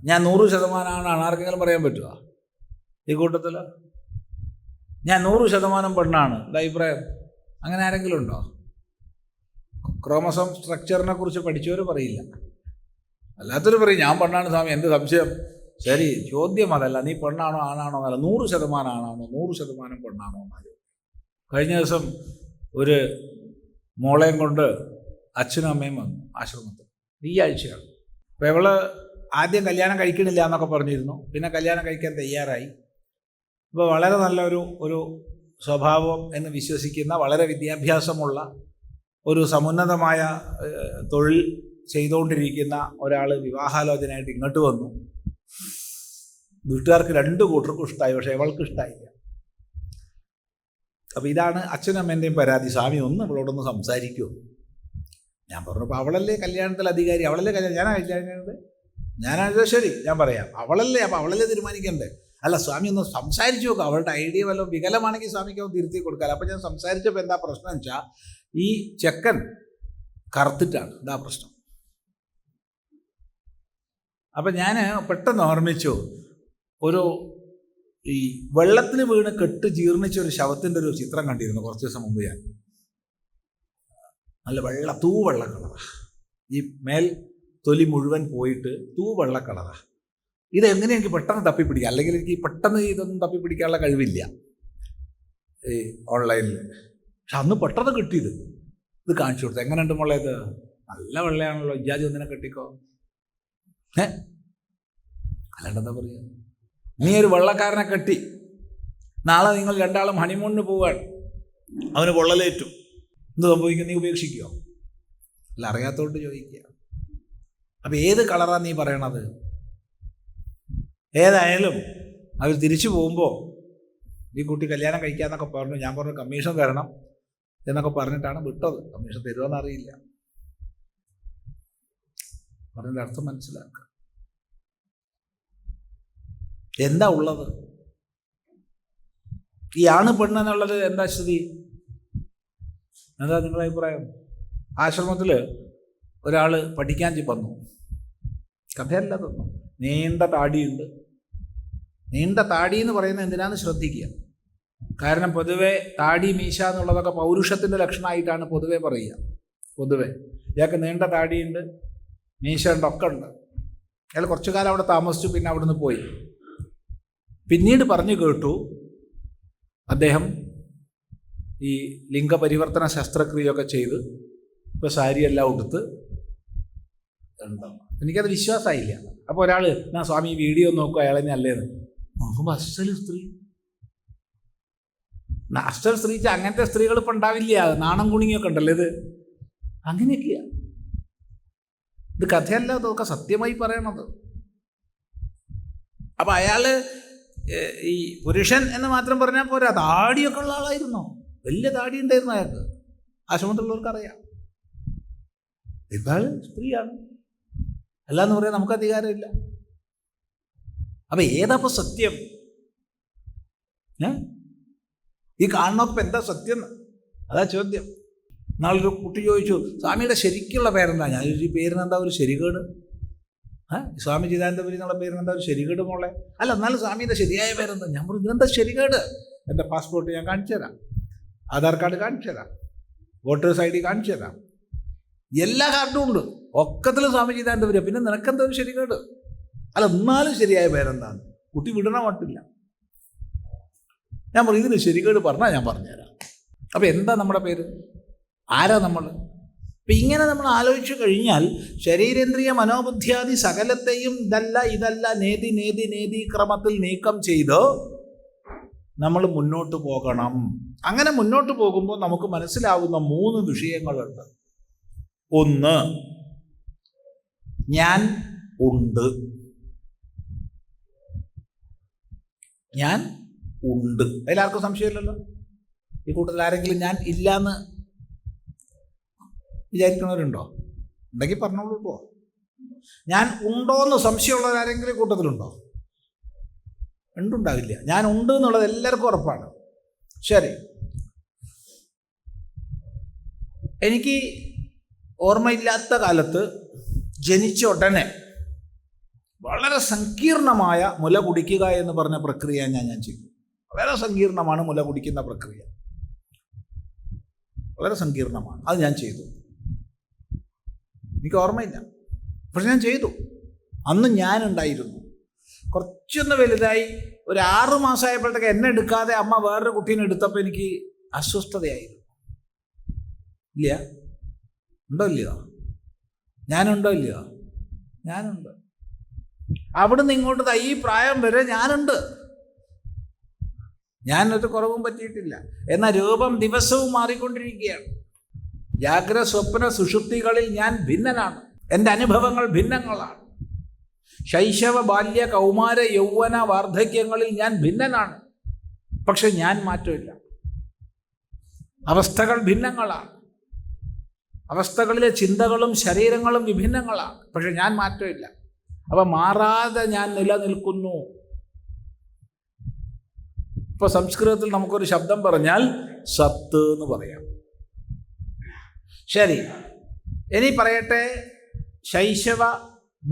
ഞാൻ 100% ആർക്കെങ്കിലും പറയാൻ പറ്റുമോ ഈ കൂട്ടത്തിൽ? ഞാൻ 100% പെണ്ണാണ്, ഇത് അഭിപ്രായം? അങ്ങനെ ആരെങ്കിലും ഉണ്ടോ? ക്രോമസോം സ്ട്രക്ചറിനെ കുറിച്ച് പഠിച്ചവർ പറയില്ല, അല്ലാത്തൊരു പറയും ഞാൻ പെണ്ണാണ് സ്വാമി, എന്ത് സംശയം? ശരി, ചോദ്യം അതല്ല, നീ പെണ്ണാണോ ആണാണോ എന്നല്ല, 100% ആണാണോ 100% പെണ്ണാണോ എന്നാലും. കഴിഞ്ഞ ദിവസം ഒരു മോളെയും കൊണ്ട് അച്ഛനും അമ്മയും വന്നു ആശ്രമത്തിൽ. ഈ ആഴ്ചയാണ്. അപ്പോൾ ഇവള് ആദ്യം കല്യാണം കഴിക്കണില്ല എന്നൊക്കെ പറഞ്ഞിരുന്നു, പിന്നെ കല്യാണം കഴിക്കാൻ തയ്യാറായി. ഇപ്പോൾ വളരെ ഒരു സ്വഭാവം എന്ന് വിശ്വസിക്കുന്ന, വളരെ വിദ്യാഭ്യാസമുള്ള, ഒരു സമുന്നതമായ തൊഴിൽ ചെയ്തുകൊണ്ടിരിക്കുന്ന ഒരാൾ വിവാഹാലോചനയായിട്ട് ഇങ്ങോട്ട് വന്നു. വീട്ടുകാർക്ക് 2 കൂട്ടർക്കും ഇഷ്ടമായി, പക്ഷേ ഇവൾക്ക് ഇഷ്ടമായില്ല. അപ്പോൾ ഇതാണ് അച്ഛനും അമ്മേൻ്റെയും പരാതി. സ്വാമി ഒന്ന് അവളോടൊന്ന് സംസാരിക്കുമോ? ഞാൻ പറഞ്ഞു, അപ്പോൾ അവളല്ലേ കല്യാണത്തിൽ അധികാരി, അവളല്ലേ കല്യാണം, ഞാനാ കല്യാണം, ഞാനായത് ശരി ഞാൻ പറയാം, അവളല്ലേ, അപ്പോൾ അവളല്ലേ തീരുമാനിക്കണ്ടേ? അല്ല സ്വാമി ഒന്ന് സംസാരിച്ചു നോക്കുക, അവളുടെ ഐഡിയ വല്ലതും വികലമാണെങ്കിൽ സ്വാമിക്ക് ഒന്ന് തിരുത്തി കൊടുക്കാം. അപ്പം ഞാൻ സംസാരിച്ചപ്പോൾ എന്താ പ്രശ്നം വെച്ചാൽ ഈ ചെക്കൻ കറുത്തിട്ടാണ്, ഇതാ പ്രശ്നം. അപ്പം ഞാൻ പെട്ടെന്ന് ഓർമ്മിച്ചു, ഒരു ഈ വെള്ളത്തിൽ വീണ് കെട്ട് ജീർണിച്ച ഒരു ശവത്തിൻ്റെ ഒരു ചിത്രം കണ്ടിരുന്നു കുറച്ച് ദിവസം മുമ്പ്. ഞാൻ നല്ല തൂവെള്ള കളറാണ്, ഈ മേൽ തൊലി മുഴുവൻ പോയിട്ട് തൂവെള്ള കളറാണ്. ഇതെങ്ങനെ എനിക്ക് പെട്ടെന്ന് തപ്പിപ്പിടിക്കാം, അല്ലെങ്കിൽ എനിക്ക് പെട്ടെന്ന് ഇതൊന്നും തപ്പിപ്പിടിക്കാനുള്ള കഴിവില്ല ഈ ഓൺലൈനിൽ. പക്ഷെ അന്ന് പെട്ടെന്ന് കിട്ടിയത്, ഇത് കാണിച്ചു കൊടുത്തു. എങ്ങനെയുണ്ട് മോളെ, ഇത് നല്ല വെള്ളയാണല്ലോ, ഇജാതി ഒന്നിനെ കെട്ടിക്കോ. അല്ലാണ്ടെന്താ പറയുക, നീ ഒരു വെള്ളക്കാരനെ കെട്ടി, നാളെ നിങ്ങൾ രണ്ടാളും ഹണിമൂണിന് പോവാൻ, അവന് പൊള്ളലേറ്റും, എന്ത് സംഭവിക്കും? നീ ഉപേക്ഷിക്കുമോ? അല്ല, അറിയാത്തോട്ട് ചോദിക്കുക. അപ്പം ഏത് കളറാണ് നീ പറയണത്? ഏതായാലും അവർ തിരിച്ചു പോകുമ്പോൾ ഈ കുട്ടി കല്യാണം കഴിക്കാമെന്നൊക്കെ പറഞ്ഞു. ഞാൻ പറഞ്ഞു കമ്മീഷൻ തരണം എന്നൊക്കെ പറഞ്ഞിട്ടാണ് വിട്ടത്. കമ്മീഷൻ തരുമോയെന്ന് അറിയില്ല. പറഞ്ഞതിൻ്റെ അർത്ഥം മനസ്സിലാക്കുക. എന്താ ഉള്ളത്? ഈ ആണ് പെണ്ണെന്നുള്ളത് എന്താ സ്ഥിതി? എന്താ നിങ്ങളുടെ അഭിപ്രായം? ആശ്രമത്തിൽ ഒരാൾ പഠിക്കാൻ വന്നു, കഥയല്ല തന്നു. നീണ്ട താടിയുണ്ട്. നീണ്ട താടി എന്ന് പറയുന്നത് എന്തിനാന്ന് ശ്രദ്ധിക്കുക. കാരണം പൊതുവെ താടി മീശ എന്നുള്ളതൊക്കെ പൗരുഷത്തിൻ്റെ ലക്ഷണമായിട്ടാണ് പൊതുവെ പറയുക. പൊതുവെ ഇയാൾക്ക് നീണ്ട താടിയുണ്ട്, മീശ ഉണ്ട്, ഒക്കെ ഉണ്ട്. അയാൾ കുറച്ചു കാലം അവിടെ താമസിച്ചു, പിന്നെ അവിടെ നിന്ന് പോയി. പിന്നീട് പറഞ്ഞു കേട്ടു അദ്ദേഹം ഈ ലിംഗപരിവർത്തന ശസ്ത്രക്രിയയൊക്കെ ചെയ്ത് ഇപ്പോൾ സാരിയെല്ലാം ഉടുത്ത് ഉണ്ടാവും. എനിക്കത് വിശ്വാസമായില്ല. അപ്പോൾ ഒരാൾ, ഞാൻ സ്വാമി വീഡിയോ നോക്കുക, അയാളെന്നെ അല്ലേന്ന് നോക്കുമ്പോൾ അസ്റ്റൽ സ്ത്രീ. അസ്റ്റൽ സ്ത്രീ അങ്ങനത്തെ സ്ത്രീകൾ ഇപ്പം ഉണ്ടാവില്ല, നാണം കുണിങ്ങിയൊക്കെ ഉണ്ടല്ലോ. ഇത് അങ്ങനെയൊക്കെയാണ്. ഇത് കഥയല്ല, അതൊക്കെ സത്യമായി പറയണത്. അപ്പം അയാൾ ഈ പുരുഷൻ എന്ന് മാത്രം പറഞ്ഞാൽ പോരാ, താടിയൊക്കെ ഉള്ള ആളായിരുന്നോ, വലിയ താടി ഉണ്ടായിരുന്നു അയാൾക്ക്. ആശ്രമത്തിലുള്ളവർക്ക് അറിയാം. ഇയാൾ സ്ത്രീയാണ്, അല്ലാന്ന് പറയാൻ നമുക്ക് അധികാരമില്ല. അപ്പം ഏതാപ്പോൾ സത്യം? ഈ കാണുന്നൊക്കെ എന്താ സത്യം? അതാ ചോദ്യം. നാളൊരു കുട്ടി ചോദിച്ചു, സ്വാമിയുടെ ശരിക്കുള്ള പേരെന്താ? ഞാൻ ചോദിച്ചു, പേരിനെന്താ ഒരു ശരികേട്? സ്വാമി ചിദാനന്ദപുരി എന്നുള്ള പേരിനെന്താ ഒരു ശരികേട് മോളെ? അല്ല, എന്നാലും സ്വാമിയുടെ ശരിയായ പേരെന്താ? ഞാൻ പറഞ്ഞു, ഇതെന്താ ശരികേട്? എൻ്റെ പാസ്പോർട്ട് ഞാൻ കാണിച്ചു തരാം, ആധാർ കാർഡ് കാണിച്ചു തരാം, വോട്ടേഴ്സ് ID കാണിച്ചു തരാം, എല്ലാ കാർഡും ഉണ്ട്, ഒക്കത്തിലും സ്വാമി ചിദാനന്ദപുരി. പിന്നെ നിനക്കെന്താ ഒരു ശരികേട്? അല്ല, എന്നാലും ശരിയായ പേരെന്താണ്? കുട്ടി വിടണ മട്ടില്ല. ഞാൻ പറയും, ഇതിന് ശരികേട് പറഞ്ഞാൽ ഞാൻ പറഞ്ഞുതരാം. അപ്പം എന്താ നമ്മുടെ പേര്? ആരാ നമ്മൾ? അപ്പം ഇങ്ങനെ നമ്മൾ ആലോചിച്ചു കഴിഞ്ഞാൽ ശരീരേന്ദ്രിയ മനോബുദ്ധിയാദി സകലത്തെയും ഇതല്ല നേതി നേതി നേതി ക്രമത്തിൽ നീക്കം ചെയ്ത് നമ്മൾ മുന്നോട്ട് പോകണം. അങ്ങനെ മുന്നോട്ട് പോകുമ്പോൾ നമുക്ക് മനസ്സിലാവുന്ന 3 വിഷയങ്ങളുണ്ട്. ഒന്ന്, ഞാൻ ഉണ്ട്. ഞാൻ ഉണ്ട്. അതിലാർക്കും സംശയമില്ലല്ലോ. ഈ കൂട്ടത്തിൽ ആരെങ്കിലും ഞാൻ ഇല്ലയെന്ന് വിചാരിക്കുന്നവരുണ്ടോ? ഉണ്ടെങ്കിൽ പറഞ്ഞോളൂ കേട്ടോ. ഞാൻ ഉണ്ടോ എന്ന് സംശയമുള്ളവരാരെങ്കിലും കൂട്ടത്തിലുണ്ടോ? ഉണ്ടാവില്ല. ഞാൻ ഉണ്ട് എന്നുള്ളത് എല്ലാവർക്കും ഉറപ്പാണ്. ശരി, എനിക്ക് ഓർമ്മയില്ലാത്ത കാലത്ത് ജനിച്ച ഉടനെ വളരെ സങ്കീർണമായ മുല കുടിക്കുക എന്ന് പറഞ്ഞ പ്രക്രിയ ഞാൻ ചെയ്തു. വളരെ സങ്കീർണമാണ് മുല കുടിക്കുന്ന പ്രക്രിയ, വളരെ സങ്കീർണമാണ്. അത് ഞാൻ ചെയ്തു. എനിക്ക് ഓർമ്മയില്ല, പക്ഷെ ഞാൻ ചെയ്തു. അന്ന് ഞാനുണ്ടായിരുന്നു. കുറച്ചൊന്ന് വലുതായി ഒരു 6 മാസമായപ്പോഴത്തേക്ക് എന്നെ എടുക്കാതെ അമ്മ വേറൊരു കുട്ടീനെ എടുത്തപ്പോൾ എനിക്ക് അസ്വസ്ഥതയായിരുന്നു. ഇല്ല? ഉണ്ടോ ഇല്ലയോ? ഞാനുണ്ടോ ഇല്ലയോ? ഞാനുണ്ട്. അവിടുന്ന് ഇങ്ങോട്ട് ഈ പ്രായം വരെ ഞാനുണ്ട്. ഞാനൊരു കുറവും പറ്റിയിട്ടില്ല. എന്നാൽ രൂപം ദിവസവും മാറിക്കൊണ്ടിരിക്കുകയാണ്. ജാഗ്ര സ്വപ്ന സുഷുപ്തികളിൽ ഞാൻ ഭിന്നനാണ്. എൻ്റെ അനുഭവങ്ങൾ ഭിന്നങ്ങളാണ്. ശൈശവ ബാല്യ കൗമാര യൗവന വാർദ്ധക്യങ്ങളിൽ ഞാൻ ഭിന്നനാണ്. പക്ഷെ ഞാൻ മാറ്റമില്ല. അവസ്ഥകൾ ഭിന്നങ്ങളാണ്. അവസ്ഥകളിലെ ചിന്തകളും ശരീരങ്ങളും വിഭിന്നങ്ങളാണ്. പക്ഷെ ഞാൻ മാറ്റമില്ല. അപ്പം മാറാതെ ഞാൻ നിലനിൽക്കുന്നു. ഇപ്പൊ സംസ്കൃതത്തിൽ നമുക്കൊരു ശബ്ദം പറഞ്ഞാൽ സത്ത് എന്ന് പറയാം. ശരി, ഇനി പറയട്ടെ, ശൈശവ,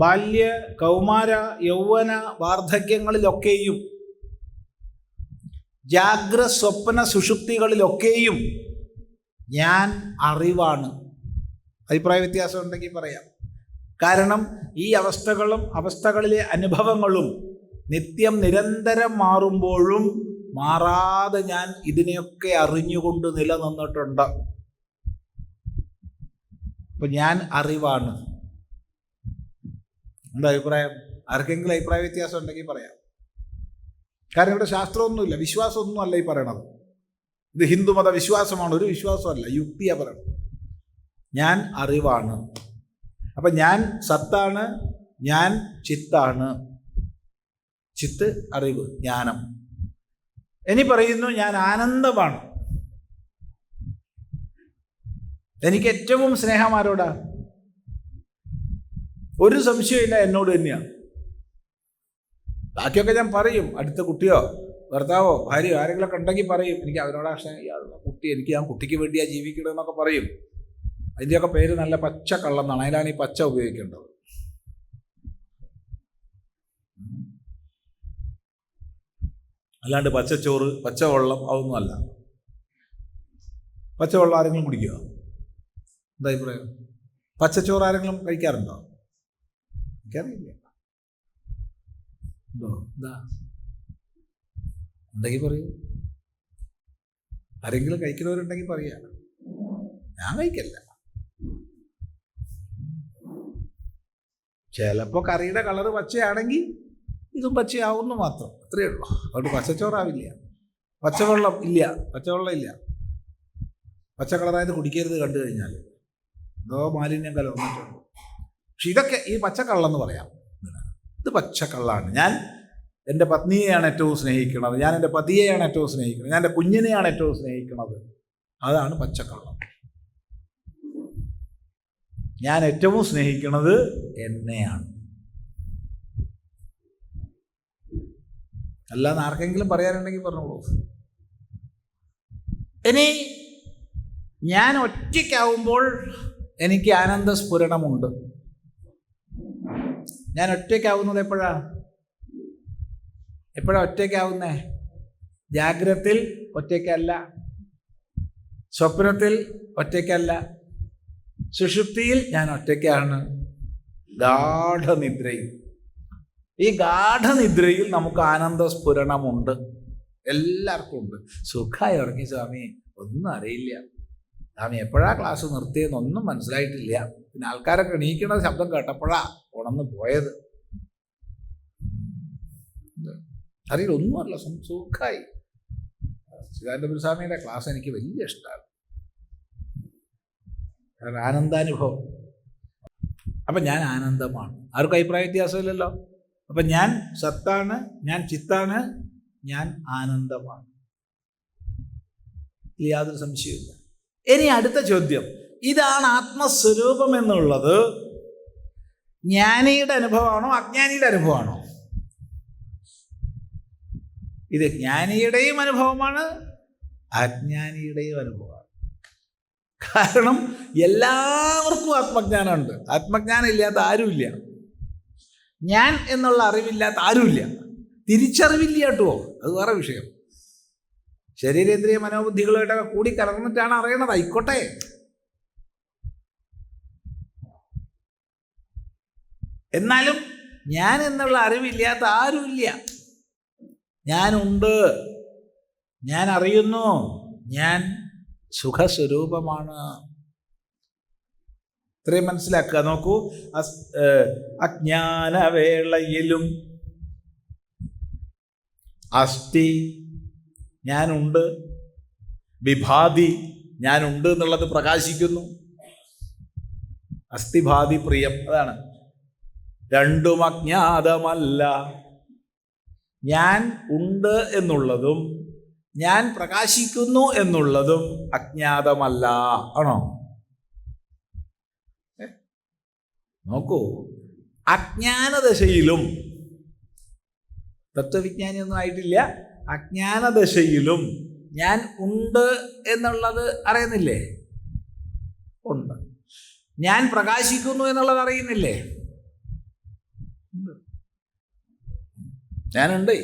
ബാല്യ, കൗമാര, യൗവന, വാർദ്ധക്യങ്ങളിലൊക്കെയും ജാഗ്രസ്വപ്ന സുഷുപ്തികളിലൊക്കെയും ഞാൻ അറിവാണ്. അഭിപ്രായ വ്യത്യാസം ഉണ്ടെങ്കിൽ പറയാം. കാരണം ഈ അവസ്ഥകളിലെ അനുഭവങ്ങളും നിത്യം നിരന്തരം മാറുമ്പോഴും മാറാതെ ഞാൻ ഇതിനെയൊക്കെ അറിഞ്ഞുകൊണ്ട് നിലനിന്നിട്ടുണ്ട്. അപ്പൊ ഞാൻ അറിവാണ്. എന്താ അഭിപ്രായം? ആർക്കെങ്കിലും അഭിപ്രായ വ്യത്യാസം ഉണ്ടെങ്കിൽ പറയാം. കാരണം ഇവിടെ ശാസ്ത്രമൊന്നുമില്ല, വിശ്വാസമൊന്നും അല്ല ഈ പറയണത്. ഇത് ഹിന്ദുമത വിശ്വാസമാണ്, ഒരു വിശ്വാസമല്ല, യുക്തിയാണ് പറയണത്. ഞാൻ അറിവാണ്. അപ്പൊ ഞാൻ സത്താണ്, ഞാൻ ചിത്താണ്. ചിത്ത് അറിവ്, ജ്ഞാനം. ഇനി പറയുന്നു ഞാൻ ആനന്ദമാണ്. എനിക്ക് ഏറ്റവും സ്നേഹം ആരോടാ? ഒരു സംശയമില്ല, എന്നോട് തന്നെയാണ്. ബാക്കിയൊക്കെ ഞാൻ പറയും, അടുത്ത കുട്ടിയോ ഭർത്താവോ ഭാര്യയോ ആരെങ്കിലുമൊക്കെ ഉണ്ടെങ്കിൽ പറയും എനിക്ക് അവരോടാ കുട്ടി, എനിക്ക് ഞാൻ കുട്ടിക്ക് വേണ്ടിയാ ജീവിക്കണമെന്നൊക്കെ പറയും. അതിൻ്റെയൊക്കെ പേര് നല്ല പച്ച കള്ളം എന്നാണ്. അതിലാണ് ഈ പച്ച ഉപയോഗിക്കേണ്ടത്. അല്ലാണ്ട് പച്ചച്ചോറ്, പച്ചവെള്ളം അതൊന്നും അല്ല. പച്ചവെള്ളം ആരെങ്കിലും കുടിക്കുക? എന്താ അഭിപ്രായം? പച്ചച്ചോറ് ആരെങ്കിലും കഴിക്കാറുണ്ടോ? എനിക്കറിയില്ല. ഉണ്ടോ? എന്താ ഉണ്ടെങ്കിൽ പറയൂ. ആരെങ്കിലും കഴിക്കുന്നവരുണ്ടെങ്കിൽ പറയാ. ഞാൻ കഴിക്കല്ല. ചിലപ്പോൾ കറിയുടെ കളറ് പച്ചയാണെങ്കിൽ ഇതും പച്ചയാവുന്നു മാത്രം, അത്രയേ ഉള്ളൂ. അതുകൊണ്ട് പച്ചച്ചോറാവില്ല. പച്ചവെള്ളം ഇല്ല, പച്ചവെള്ളം ഇല്ല. പച്ച കളറായത് കുടിക്കരുത് കണ്ടു കഴിഞ്ഞാൽ. എന്തോ മാലിന്യം കലർന്നിട്ടുണ്ട്. പക്ഷെ ഇതൊക്കെ ഈ പച്ചക്കള്ളെന്ന് പറയാം. ഇത് പച്ചക്കള്ളാണ്. ഞാൻ എൻ്റെ പത്നിയെയാണ് ഏറ്റവും സ്നേഹിക്കുന്നത്, ഞാൻ എൻ്റെ പതിയെയാണ് ഏറ്റവും സ്നേഹിക്കുന്നത്, ഞാൻ എൻ്റെ കുഞ്ഞിനെയാണ് ഏറ്റവും സ്നേഹിക്കുന്നത്. അതാണ് പച്ചക്കള്ളം. ഞാൻ ഏറ്റവും സ്നേഹിക്കുന്നത് എന്നെയാണ്. അല്ലാതെ ആർക്കെങ്കിലും പറയാനുണ്ടെങ്കിൽ പറഞ്ഞോളൂ. ഇനി ഞാൻ ഒറ്റയ്ക്കാവുമ്പോൾ എനിക്ക് ആനന്ദസ്ഫുരണമുണ്ട്. ഞാൻ ഒറ്റയ്ക്കാവുന്നത് എപ്പോഴാ ഒറ്റയ്ക്കാവുന്നേ? ജാഗ്രത്തിൽ ഒറ്റയ്ക്കല്ല, സ്വപ്നത്തിൽ ഒറ്റയ്ക്കല്ല, സുഷുപ്തിയിൽ ഞാൻ ഒറ്റയ്ക്കാണ്, ഗാഠനിദ്രയിൽ. ഈ ഗാഠനിദ്രയിൽ നമുക്ക് ആനന്ദസ്ഫുരണമുണ്ട്, എല്ലാവർക്കും ഉണ്ട്. സുഖമായി ഉറങ്ങി സ്വാമി, ഒന്നും അറിയില്ല സ്വാമി, എപ്പോഴാ ക്ലാസ് നിർത്തിയെന്നൊന്നും മനസ്സിലായിട്ടില്ല, പിന്നെ ആൾക്കാരൊക്കെ എണീക്കണ ശബ്ദം കേട്ടപ്പോഴാ ഉണർന്നു പോയത്, അറിയില്ല, ഒന്നുമല്ല, സുഖമായി. ചിദാനന്ദപുരി സ്വാമിയുടെ ക്ലാസ് എനിക്ക് വലിയ ഇഷ്ടമാണ്, കാരണം ആനന്ദാനുഭവം. അപ്പം ഞാൻ ആനന്ദമാണ്. ആർക്കും അഭിപ്രായ വ്യത്യാസമില്ലല്ലോ. അപ്പം ഞാൻ സത്താണ്, ഞാൻ ചിത്താണ്, ഞാൻ ആനന്ദമാണ്. യാതൊരു സംശയമില്ല. ഇനി അടുത്ത ചോദ്യം, ഇതാണ് ആത്മസ്വരൂപം എന്നുള്ളത് ജ്ഞാനിയുടെ അനുഭവമാണോ അജ്ഞാനിയുടെ അനുഭവമാണോ? ഇത് ജ്ഞാനിയുടെയും അനുഭവമാണ്, അജ്ഞാനിയുടെയും അനുഭവമാണ്. കാരണം എല്ലാവർക്കും ആത്മജ്ഞാനമുണ്ട്. ആത്മജ്ഞാനം ഇല്ലാത്ത ആരുമില്ല. ഞാൻ എന്നുള്ള അറിവില്ലാത്ത ആരുമില്ല. തിരിച്ചറിവില്ല കേട്ടോ, അത് വേറെ വിഷയം. ശരീരേന്ദ്രിയ മനോബുദ്ധികളുമായിട്ടൊക്കെ കൂടി കലർന്നിട്ടാണ് അറിയണത്, ആയിക്കോട്ടെ. എന്നാലും ഞാൻ എന്നുള്ള അറിവില്ലാത്ത ആരുമില്ല. ഞാനുണ്ട്, ഞാൻ അറിയുന്നു, ഞാൻ സുഖസ്വരൂപമാണ്. ഇത്രയും മനസ്സിലാക്കുക. നോക്കൂ, അജ്ഞാനവേളയിലും അസ്ഥി ഞാനുണ്ട്, വിഭാതി ഞാനുണ്ട് എന്നുള്ളത് പ്രകാശിക്കുന്നു. അസ്ഥിഭാതി പ്രിയം, അതാണ്. രണ്ടും അജ്ഞാതമല്ല. ഞാൻ ഉണ്ട് എന്നുള്ളതും ഞാൻ പ്രകാശിക്കുന്നു എന്നുള്ളതും അജ്ഞാതമല്ല. ആണോ? നോക്കൂ, അജ്ഞാനദശയിലും തത്വവിജ്ഞാനിയൊന്നും ആയിട്ടില്ല, അജ്ഞാനദശയിലും ഞാൻ ഉണ്ട് എന്നുള്ളത് അറിയുന്നില്ലേ? ഉണ്ട്. ഞാൻ പ്രകാശിക്കുന്നു എന്നുള്ളത് അറിയുന്നില്ലേ? ഞാനുണ്ട്.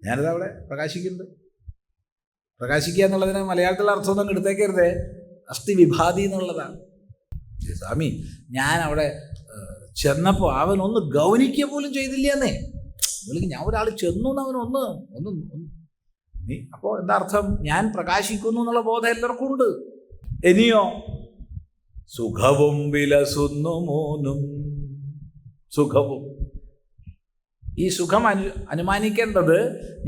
ഞാനിത് അവിടെ പ്രകാശിക്കുന്നുണ്ട്. പ്രകാശിക്കുക എന്നുള്ളതിന് മലയാളത്തിലുള്ള അർത്ഥമൊന്നും എടുത്തേക്കരുതേ. അസ്ഥി വിഭാതി എന്നുള്ളതാണ്. സ്വാമി, ഞാൻ അവിടെ ചെന്നപ്പോൾ അവനൊന്ന് ഗൗനിക്കുക പോലും ചെയ്തില്ലെന്നേ. അല്ലെങ്കിൽ ഞാൻ ഒരാൾ ചെന്നു എന്ന് അവനൊന്ന് നീ അപ്പോൾ എന്താ അർത്ഥം? ഞാൻ പ്രകാശിക്കുന്നു എന്നുള്ള ബോധം എല്ലാവർക്കും ഉണ്ട്. ഇനിയോ സുഖവും വിലസുന്നു മൂന്നും. സുഖവും, ഈ സുഖം അനുമാനിക്കേണ്ടത്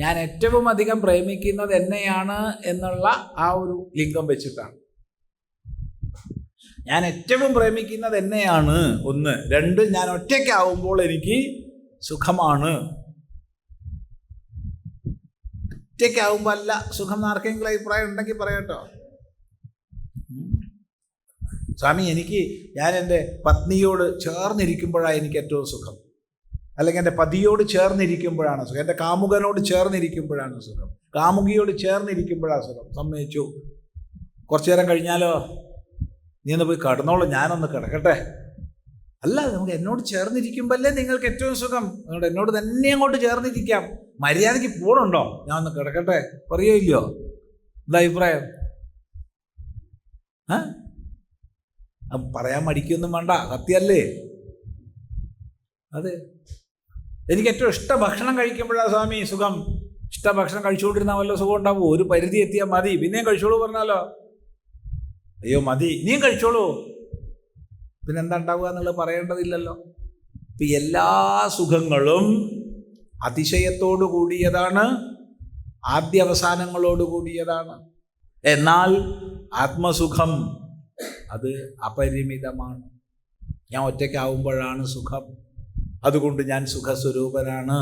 ഞാൻ ഏറ്റവും അധികം പ്രേമിക്കുന്നത് എന്നെയാണ് എന്നുള്ള ആ ഒരു ലിംഗം വെച്ചിട്ടാണ്. ഞാൻ ഏറ്റവും പ്രേമിക്കുന്നത് എന്നെയാണ്, ഒന്ന്. രണ്ട്, ഞാൻ ഒറ്റയ്ക്കാവുമ്പോൾ എനിക്ക് സുഖമാണ്. ഒറ്റയ്ക്കാവുമ്പോൾ അല്ല സുഖം. ആർക്കെങ്കിലും അഭിപ്രായം ഉണ്ടെങ്കിൽ പറയട്ടോ. സ്വാമി, ഞാൻ എൻ്റെ പത്നിയോട് ചേർന്നിരിക്കുമ്പോഴാണ് എനിക്ക് ഏറ്റവും സുഖം. അല്ലെങ്കിൽ എൻ്റെ പതിയോട് ചേർന്നിരിക്കുമ്പോഴാണ് സുഖം. എൻ്റെ കാമുകനോട് ചേർന്നിരിക്കുമ്പോഴാണ് സുഖം. കാമുകിയോട് ചേർന്നിരിക്കുമ്പോഴാണ് സുഖം. സമ്മതിച്ചു. കുറച്ചു നേരം കഴിഞ്ഞാലോ, നീ ഒന്ന് പോയി കിടന്നോളൂ, ഞാനൊന്ന് കിടക്കട്ടെ. അല്ല, നമുക്ക് എന്നോട് ചേർന്നിരിക്കുമ്പോഴല്ലേ നിങ്ങൾക്ക് ഏറ്റവും സുഖം. അതുകൊണ്ട് എന്നോട് തന്നെ അങ്ങോട്ട് ചേർന്നിരിക്കാം. മര്യാദയ്ക്ക് പോണുണ്ടോ? ഞാൻ ഒന്ന് കിടക്കട്ടെ പറയില്ലയോ? എന്താ അഭിപ്രായം? പറയാൻ മടിക്കൊന്നും വേണ്ട, സത്യമല്ലേ? അതെ. എനിക്ക് ഏറ്റവും ഇഷ്ട ഭക്ഷണം കഴിക്കുമ്പോഴാണ് സ്വാമി സുഖം. ഇഷ്ട ഭക്ഷണം കഴിച്ചുകൊണ്ടിരുന്നാൽ വല്ല സുഖം ഉണ്ടാവുമോ? ഒരു പരിധി എത്തിയാൽ മതി, പിന്നെയും കഴിച്ചോളൂ പറഞ്ഞാലോ? അയ്യോ മതി, ഇനിയും കഴിച്ചോളൂ, പിന്നെന്താ ഉണ്ടാവുക എന്നുള്ളത് പറയേണ്ടതില്ലല്ലോ. ഇപ്പം എല്ലാ സുഖങ്ങളും അതിശയത്തോടു കൂടിയതാണ്, ആദ്യാവസാനങ്ങളോട് കൂടിയതാണ്. എന്നാൽ ആത്മസുഖം അത് അപരിമിതമാണ്. ഞാൻ ഒറ്റയ്ക്കാവുമ്പോഴാണ് സുഖം. അതുകൊണ്ട് ഞാൻ സുഖസ്വരൂപനാണ്.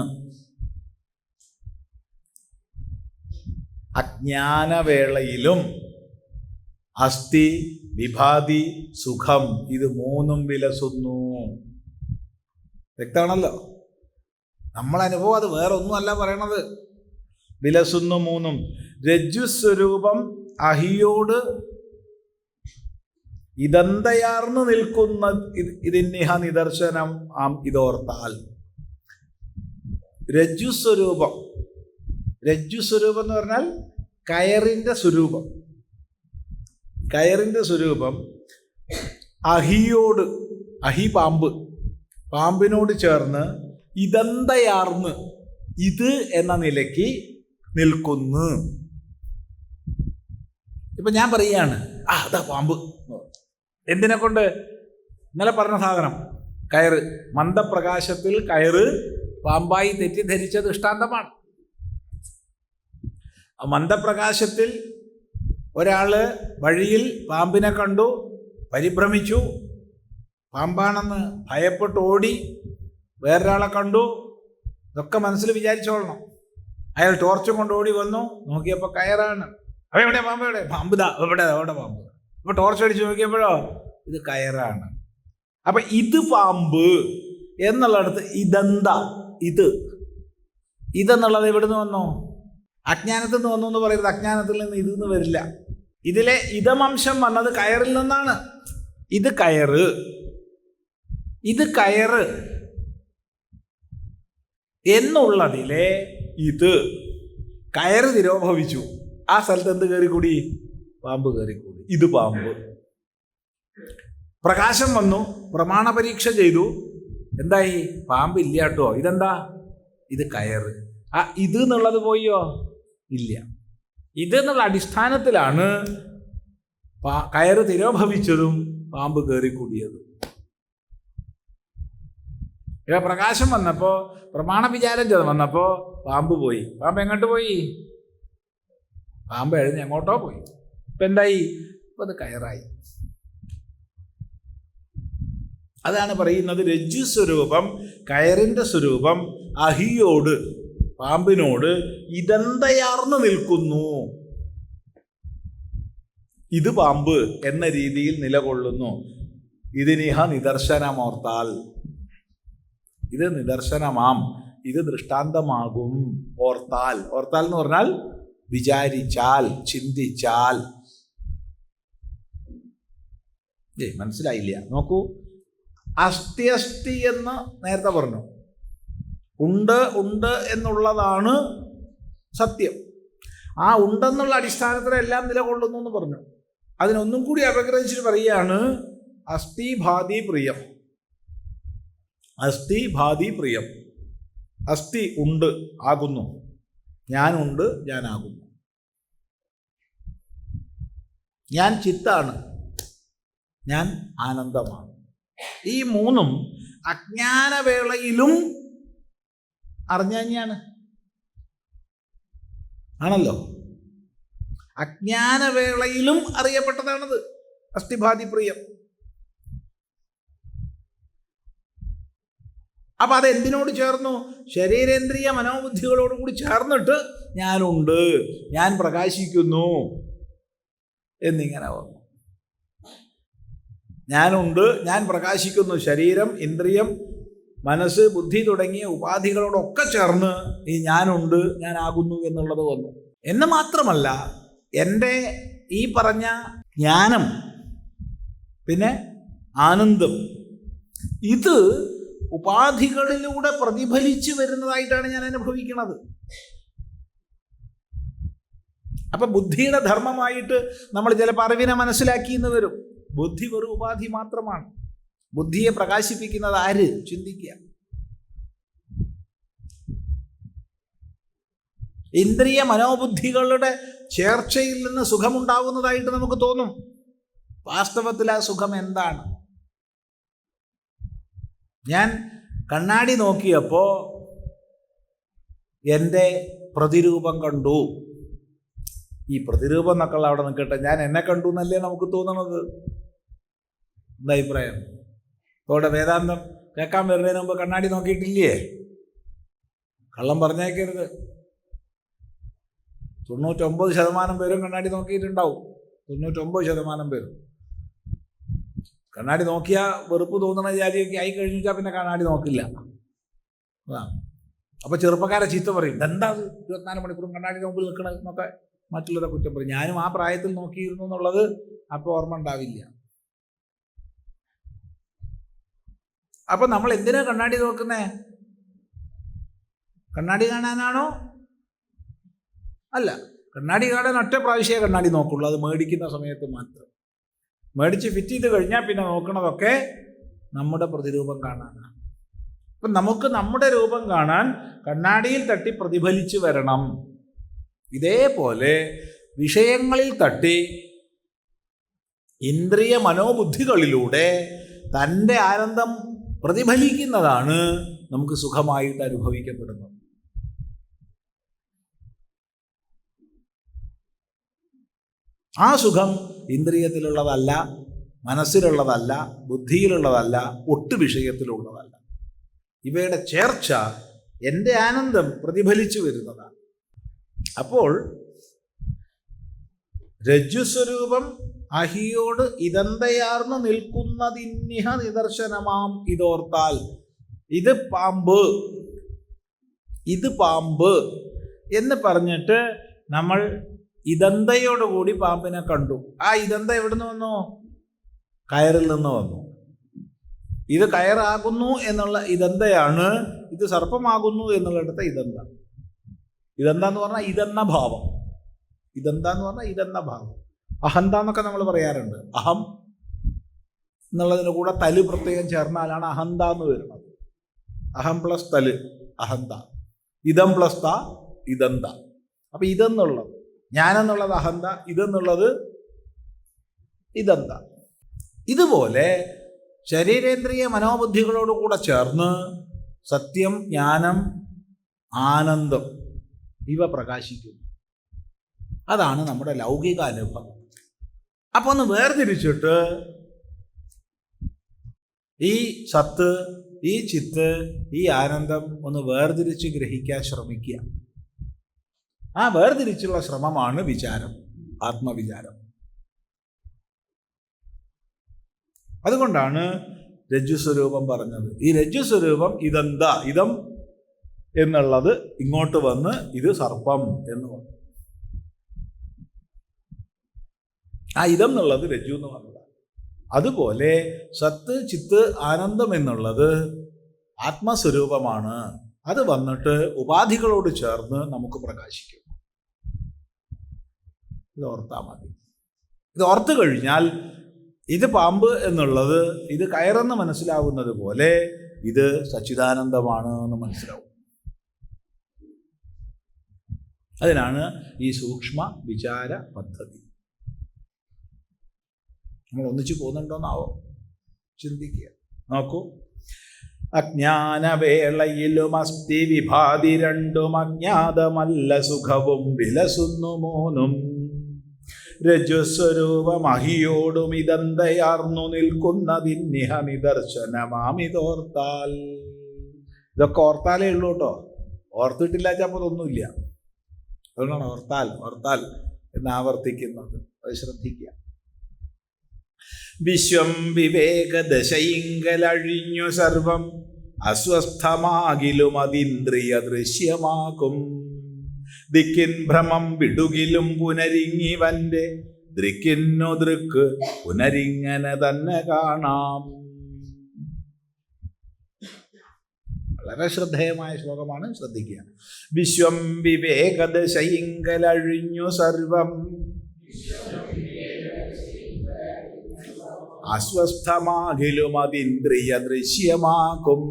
അജ്ഞാനവേളയിലും അസ്ഥി വിഭാതി സുഖം, ഇത് മൂന്നും വിലസുന്നു. വ്യക്തമാണല്ലോ? നമ്മളനുഭവം അത് വേറെ ഒന്നുമല്ല പറയണത്. വിലസുന്നു മൂന്നും. രജ്ജുസ്വരൂപം അഹിയോട് ഇതന്തയാർന്നു നിൽക്കുന്ന ഇതിന്നിഹ നിദർശനം ആം ഇതോർത്താൽ. രജ്ജുസ്വരൂപം എന്ന് പറഞ്ഞാൽ കയറിൻ്റെ സ്വരൂപം. കയറിൻ്റെ സ്വരൂപം അഹിയോട്, അഹി പാമ്പിനോട് ചേർന്ന് ഇതന്തയാർന്ന്, ഇത് എന്ന നിലയ്ക്ക് നിൽക്കുന്നു. ഇപ്പൊ ഞാൻ പറയുകയാണ്, അതാ പാമ്പ്. എന്തിനെ കൊണ്ട്? ഇന്നലെ പറഞ്ഞ സാധനം കയറ്. മന്ദപ്രകാശത്തിൽ കയറ് പാമ്പായി തെറ്റിദ്ധരിച്ച ദൃഷ്ടാന്തമാണ്. മന്ദപ്രകാശത്തിൽ ഒരാള് വഴിയിൽ പാമ്പിനെ കണ്ടു, പരിഭ്രമിച്ചു, പാമ്പാണെന്ന് ഭയപ്പെട്ട് ഓടി. വേറൊരാളെ കണ്ടു, ഇതൊക്കെ മനസ്സിൽ വിചാരിച്ചോളണം. അയാൾ ടോർച്ചും കൊണ്ട് ഓടി വന്നു, നോക്കിയപ്പോൾ കയറാണ്. എവിടെ പാമ്പ്? എവിടെ പാമ്പ്? അവിടെ പാമ്പ്. അപ്പോൾ ടോർച്ച് അടിച്ച് നോക്കിയപ്പോഴോ ഇത് കയറാണ്. അപ്പൊ ഇത് പാമ്പ് എന്നുള്ളിടത്ത് ഇതെന്താ? ഇതെന്നുള്ളത് എവിടുന്ന് വന്നു? അജ്ഞാനത്തിൽ നിന്ന് വന്നു എന്ന് പറയുന്നത്. അജ്ഞാനത്തിൽ നിന്ന് ഇതെന്ന് വരില്ല. ഇതിലെ ഇതമംശം വന്നത് കയറിൽ നിന്നാണ്. ഇത് കയറ് എന്നുള്ളതിലെ ഇത് കയറ് തിരോഭവിച്ചു. ആ സ്ഥലത്ത് എന്ത് കയറിക്കൂടി? പാമ്പ് കയറിക്കൂടി. ഇത് പാമ്പ്. പ്രകാശം വന്നു, പ്രമാണ പരീക്ഷ ചെയ്തു, എന്തായി? പാമ്പ് ഇല്ല കേട്ടോ. ഇതെന്താ? ഇത് കയറ്. ആ ഇത് എന്നുള്ളത് പോയോ? ഇല്ല. ഇത് എന്നുള്ള അടിസ്ഥാനത്തിലാണ് കയറ് തിരോഭവിച്ചതും പാമ്പ് കയറിക്കൂടിയതും. ഇവ പ്രകാശം വന്നപ്പോൾ, പ്രമാണ വിചാരം ചെയ്ത് വന്നപ്പോൾ പാമ്പ് പോയി. പാമ്പ് എങ്ങോട്ട് പോയി? പാമ്പ് എഴുതി എങ്ങോട്ടോ പോയി. ഇപ്പം എന്തായി? ഇപ്പം അത് കയറായി. അതാണ് പറയുന്നത് രജ്ജു സ്വരൂപം, കയറിൻ്റെ സ്വരൂപം അഹിയോട്, പാമ്പിനോട് ഇതന്തയാർന്നു നിൽക്കുന്നു. ഇത് പാമ്പ് എന്ന രീതിയിൽ നിലകൊള്ളുന്നു. ഇതിനിഹ നിദർശനമോർത്താൽ, ഇത് നിദർശനമാം ഇത് ദൃഷ്ടാന്തമാകും. ഓർത്താൽ എന്ന് പറഞ്ഞാൽ വിചാരിച്ചാൽ, ചിന്തിച്ചാൽ. മനസ്സിലായില്ല? നോക്കൂ, അസ്ഥി എന്ന് നേരത്തെ പറഞ്ഞു. ഉണ്ട് എന്നുള്ളതാണ് സത്യം. ആ ഉണ്ടെന്നുള്ള അടിസ്ഥാനത്തിൽ എല്ലാം നിലകൊള്ളുന്നു എന്ന് പറഞ്ഞു. അതിനൊന്നും കൂടി അപഗ്രഹിച്ചിട്ട് പറയുകയാണ് അസ്ഥി ഭാതി പ്രിയം. അസ്ഥി ഭാതി പ്രിയം. അസ്ഥി ഉണ്ട്, ആകുന്നു. ഞാനുണ്ട്, ഞാനാകുന്നു. ഞാൻ ചിത്താണ്, ഞാൻ ആനന്ദമാണ്. ഈ മൂന്നും അജ്ഞാനവേളയിലും അറിഞ്ഞ തന്നെയാണ്, ആണല്ലോ. അജ്ഞാനവേളയിലും അറിയപ്പെട്ടതാണത് അസ്ഥിഭാതി പ്രിയം. അപ്പൊ അതെന്തിനോട് ചേർന്നു? ശരീരേന്ദ്രിയ മനോബുദ്ധികളോട് കൂടി ചേർന്നിട്ട് ഞാനുണ്ട്, ഞാൻ പ്രകാശിക്കുന്നു എന്നിങ്ങനെ വന്നു. ഞാനുണ്ട്, ഞാൻ പ്രകാശിക്കുന്നു. ശരീരം, ഇന്ദ്രിയം, മനസ്സ്, ബുദ്ധി തുടങ്ങിയ ഉപാധികളോടൊക്കെ ചേർന്ന് ഈ ഞാനുണ്ട്, ഞാനാകുന്നു എന്നുള്ളത് വന്നു. എന്ന് മാത്രമല്ല, എൻ്റെ ഈ പറഞ്ഞ ജ്ഞാനം, പിന്നെ ആനന്ദം, ഇത് ഉപാധികളിലൂടെ പ്രതിഫലിച്ചു വരുന്നതായിട്ടാണ് ഞാൻ അനുഭവിക്കുന്നത്. അപ്പൊ ബുദ്ധിയുടെ ധർമ്മമായിട്ട് നമ്മൾ ചിലപ്പോൾ അറിവിനെ മനസ്സിലാക്കി എന്ന് വരും. ബുദ്ധി വെറും ഉപാധി മാത്രമാണ്. ബുദ്ധിയെ പ്രകാശിപ്പിക്കുന്നത് ആര്? ചിന്തിക്കുക. ഇന്ദ്രിയ മനോബുദ്ധികളുടെ ചേർച്ചയിൽ നിന്ന് സുഖമുണ്ടാകുന്നതായിട്ട് നമുക്ക് തോന്നും. വാസ്തവത്തിൽ ആ സുഖം എന്താണ്? ഞാൻ കണ്ണാടി നോക്കിയപ്പോൾ എൻ്റെ പ്രതിരൂപം കണ്ടു. ഈ പ്രതിരൂപം എന്നൊക്കെ അവിടെ നിൽക്കട്ടെ, ഞാൻ എന്നെ കണ്ടു എന്നല്ലേ നമുക്ക് തോന്നണത്? എന്താ അഭിപ്രായം? ഇപ്പോൾ ഇവിടെ വേദാന്തം കേൾക്കാൻ വരുന്നതിന് മുമ്പ് കണ്ണാടി നോക്കിയിട്ടില്ലേ? കള്ളം പറഞ്ഞേക്കരുത്. 99% പേരും കണ്ണാടി നോക്കിയിട്ടുണ്ടാവും. 99% പേരും. കണ്ണാടി നോക്കിയാൽ വെറുപ്പ് തോന്നുന്ന ജാതിയൊക്കെ ആയി കഴിഞ്ഞു വെച്ചാൽ പിന്നെ കണ്ണാടി നോക്കില്ല. അപ്പോൾ ചെറുപ്പക്കാരെ ചീത്ത പറയും, എന്താ 24 മണിക്കൂറും കണ്ണാടി നോക്കി നിൽക്കണത് എന്നൊക്കെ മറ്റുള്ളവരെ കുറ്റം പറയും. ഞാനും ആ പ്രായത്തിൽ നോക്കിയിരുന്നു എന്നുള്ളത് അപ്പോൾ ഓർമ്മ ഉണ്ടാവില്ല. അപ്പം നമ്മൾ എന്തിനാ കണ്ണാടി നോക്കുന്നേ? കണ്ണാടി കാണാനാണോ? അല്ല. കണ്ണാടി കാണാൻ ഒറ്റ പ്രാവശ്യമേ കണ്ണാടി നോക്കുള്ളൂ. അത് മേടിക്കുന്ന സമയത്ത് മാത്രം. മേടിച്ച് ഫിറ്റ് ചെയ്ത് കഴിഞ്ഞാൽ പിന്നെ നോക്കണതൊക്കെ നമ്മുടെ പ്രതിരൂപം കാണാനാണ്. അപ്പം നമുക്ക് നമ്മുടെ രൂപം കാണാൻ കണ്ണാടിയിൽ തട്ടി പ്രതിഫലിച്ച് വരണം. ഇതേപോലെ വിഷയങ്ങളിൽ തട്ടി ഇന്ദ്രിയ മനോബുദ്ധികളിലൂടെ തൻ്റെ ആനന്ദം പ്രതിഫലിക്കുന്നതാണ് നമുക്ക് സുഖമായിട്ട് അനുഭവിക്കപ്പെടുന്നത്. ആ സുഖം ഇന്ദ്രിയത്തിലുള്ളതല്ല, മനസ്സിലുള്ളതല്ല, ബുദ്ധിയിലുള്ളതല്ല, ഒട്ടു വിഷയത്തിലുള്ളതല്ല. ഇവയുടെ ചേർച്ച എൻ്റെ ആനന്ദം പ്രതിഫലിച്ചു വരുന്നതാണ്. അപ്പോൾ രജ്ജുസ്വരൂപം അഹിയോട് ഇതന്തയാർന്നു നിൽക്കുന്നതിന്നിഹ നിദർശനമാം ഇതോർത്താൽ. ഇത് പാമ്പ് എന്ന് പറഞ്ഞിട്ട് നമ്മൾ ഇതന്തയോടുകൂടി പാമ്പിനെ കണ്ടു. ആ ഇതന്ത എവിടുന്ന് വന്നു? കയറിൽ നിന്ന് വന്നു. ഇത് കയറാകുന്നു എന്നുള്ള ഇതന്തയാണ്. ഇത് സർപ്പമാകുന്നു എന്നുള്ളിടത്ത ഇതന്ത. ഇതെന്താ എന്ന് പറഞ്ഞാൽ ഇതെന്ന ഭാവം. ഇതെന്താന്ന് പറഞ്ഞാൽ ഇതെന്ന ഭാവം. അഹന്ത എന്നൊക്കെ നമ്മൾ പറയാറുണ്ട്. അഹം എന്നുള്ളതിന് കൂടെ തല് പ്രത്യേകം ചേർന്നാലാണ് അഹന്ത എന്ന് വരുന്നത്. അഹം പ്ലസ് തല് അഹന്ത, ഇതം പ്ലസ് ത ഇതന്ത. അപ്പം ഇതെന്നുള്ളത് ഞാനെന്നുള്ളത് അഹന്ത, ഇതെന്നുള്ളത് ഇതന്ത. ഇതുപോലെ ശരീരേന്ദ്രിയ മനോബുദ്ധികളോടുകൂടെ ചേർന്ന് സത്യം, ജ്ഞാനം, ആനന്ദം ഇവ പ്രകാശിക്കുന്നു. അതാണ് നമ്മുടെ ലൗകിക അനുഭവം. അപ്പോൾ ഒന്ന് വേർതിരിച്ചിട്ട് ഈ സത്ത്, ഈ ചിത്ത്, ഈ ആനന്ദം ഒന്ന് വേർതിരിച്ച് ഗ്രഹിക്കാൻ ശ്രമിക്കുക. ആ വേർതിരിച്ചുള്ള ശ്രമമാണ് വിചാരം, ആത്മവിചാരം. അതുകൊണ്ടാണ് രജ്ജുസ്വരൂപം പറഞ്ഞത്. ഈ രജ്ജുസ്വരൂപം ഇതെന്താ? ഇതം എന്നുള്ളത് ഇങ്ങോട്ട് വന്ന് ഇത് സർപ്പം എന്ന് പറഞ്ഞു. ആ ഇതം എന്നുള്ളത് രജ്ജു എന്ന് പറഞ്ഞതാണ്. അതുപോലെ സത്ത് ചിത്ത് ആനന്ദം എന്നുള്ളത് ആത്മസ്വരൂപമാണ്. അത് വന്നിട്ട് ഉപാധികളോട് ചേർന്ന് നമുക്ക് പ്രകാശിക്കും. ഇത് ഓർത്താൽ മതി. ഇത് ഓർത്തു കഴിഞ്ഞാൽ ഇത് പാമ്പ് എന്നുള്ളത് ഇത് കയറെന്ന് മനസ്സിലാവുന്നത് പോലെ ഇത് സച്ചിദാനന്ദമാണ് എന്ന് മനസ്സിലാവും. അതിനാണ് ഈ സൂക്ഷ്മ വിചാര പദ്ധതി. നമ്മൾ ഒന്നിച്ചു പോകുന്നുണ്ടോന്നാവോ ചിന്തിക്കുക. നോക്കൂ, അജ്ഞാനവേളയിലും അസ്ഥി വിഭാതി രണ്ടും അജ്ഞാതമല്ല സുഖവും വിലസുന്നു മൂന്നും രജ്ജുസ്വരൂപമഹിയോടും ഇതന്തയാർന്നു നിൽക്കുന്നതിന്നിഹ നിദർശനമാമിതോർത്താൽ. ഇതൊക്കെ ഓർത്താലേ ഉള്ളൂ കേട്ടോ. ഓർത്തിട്ടില്ല ചപ്പോൾ ഒന്നുമില്ല. അതുകൊണ്ടാണ് ഓർത്താൽ എന്ന് ആവർത്തിക്കുന്നത്. അത് ശ്രദ്ധിക്കുക. വിശ്വം വിവേകദശയിങ്കലഴിഞ്ഞു സർവം അസ്വസ്ഥമാകിലും അതിന്ദ്രിയ ദൃശ്യമാകും. ദിക്കിൻ ഭ്രമം വിടുകിലും പുനരിങ്ങിവന്റെ ദൃക്കിന്നു ദൃക്ക് പുനരിങ്ങനെ തന്നെ കാണാം. വളരെ ശ്രദ്ധേയമായ ശ്ലോകമാണ്, ശ്രദ്ധിക്കുക. വിശ്വം വിവേകദശയിങ്കലഴിഞ്ഞു സർവം അസ്വസ്ഥമാകിലും അതിന്ദ്രിയ ദൃശ്യമാകും.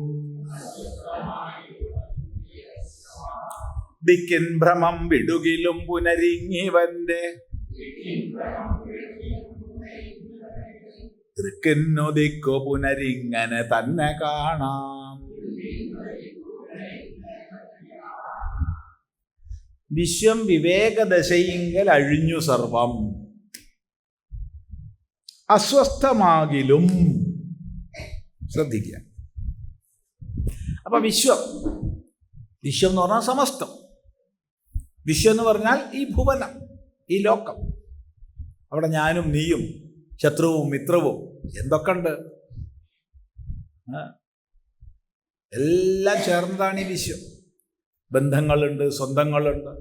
ദിക്കിൻ ഭ്രമം വിടുകിലും പുനരിങ്ങിവന്റെ ദൃക്കിന്നു ദിക്കു പുനരിങ്ങനെ തന്നെ കാണാം. വിശ്വം വിവേകദശയിങ്കൽ അഴിഞ്ഞു സർവം അസ്വസ്ഥമാകിലും. ശ്രദ്ധിക്കുക. അപ്പൊ വിശ്വം എന്ന് പറഞ്ഞാൽ സമസ്തം. വിശ്വം എന്ന് പറഞ്ഞാൽ ഈ ഭുവനം, ഈ ലോകം. അവിടെ ഞാനും നീയും ശത്രുവും മിത്രവും എന്തൊക്കെ ഉണ്ട്, എല്ലാം ചേർന്നതാണ് ഈ വിശ്വം. ബന്ധങ്ങളുണ്ട്, സ്വന്തങ്ങളുണ്ട്,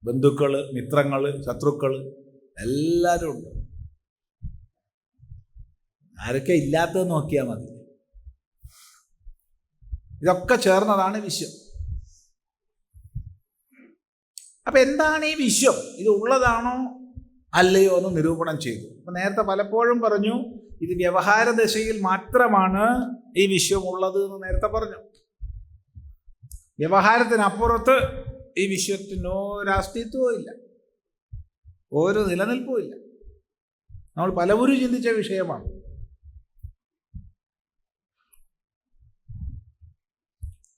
ബന്ധുക്കള്, മിത്രങ്ങള്, ശത്രുക്കള് എല്ലാവരും ഉണ്ട്. ആരൊക്കെ ഇല്ലാത്തത് നോക്കിയാൽ മതി. ഇതൊക്കെ ചേർന്നതാണ് വിശ്വം. അപ്പൊ എന്താണ് ഈ വിശ്വം? ഇത് ഉള്ളതാണോ അല്ലയോ എന്ന് നിരൂപണം ചെയ്തു. അപ്പൊ നേരത്തെ പലപ്പോഴും പറഞ്ഞു ഇത് വ്യവഹാര ദശയിൽ മാത്രമാണ് ഈ വിശ്വം ഉള്ളത് എന്ന് നേരത്തെ പറഞ്ഞു. വ്യവഹാരത്തിനപ്പുറത്ത് ഈ വിശ്വത്തിന് ഒരസ്തിത്വവും ഇല്ല, ഒരു നിലനിൽപ്പും ഇല്ല. നമ്മൾ പലവരും ചിന്തിച്ച വിഷയമാണ്.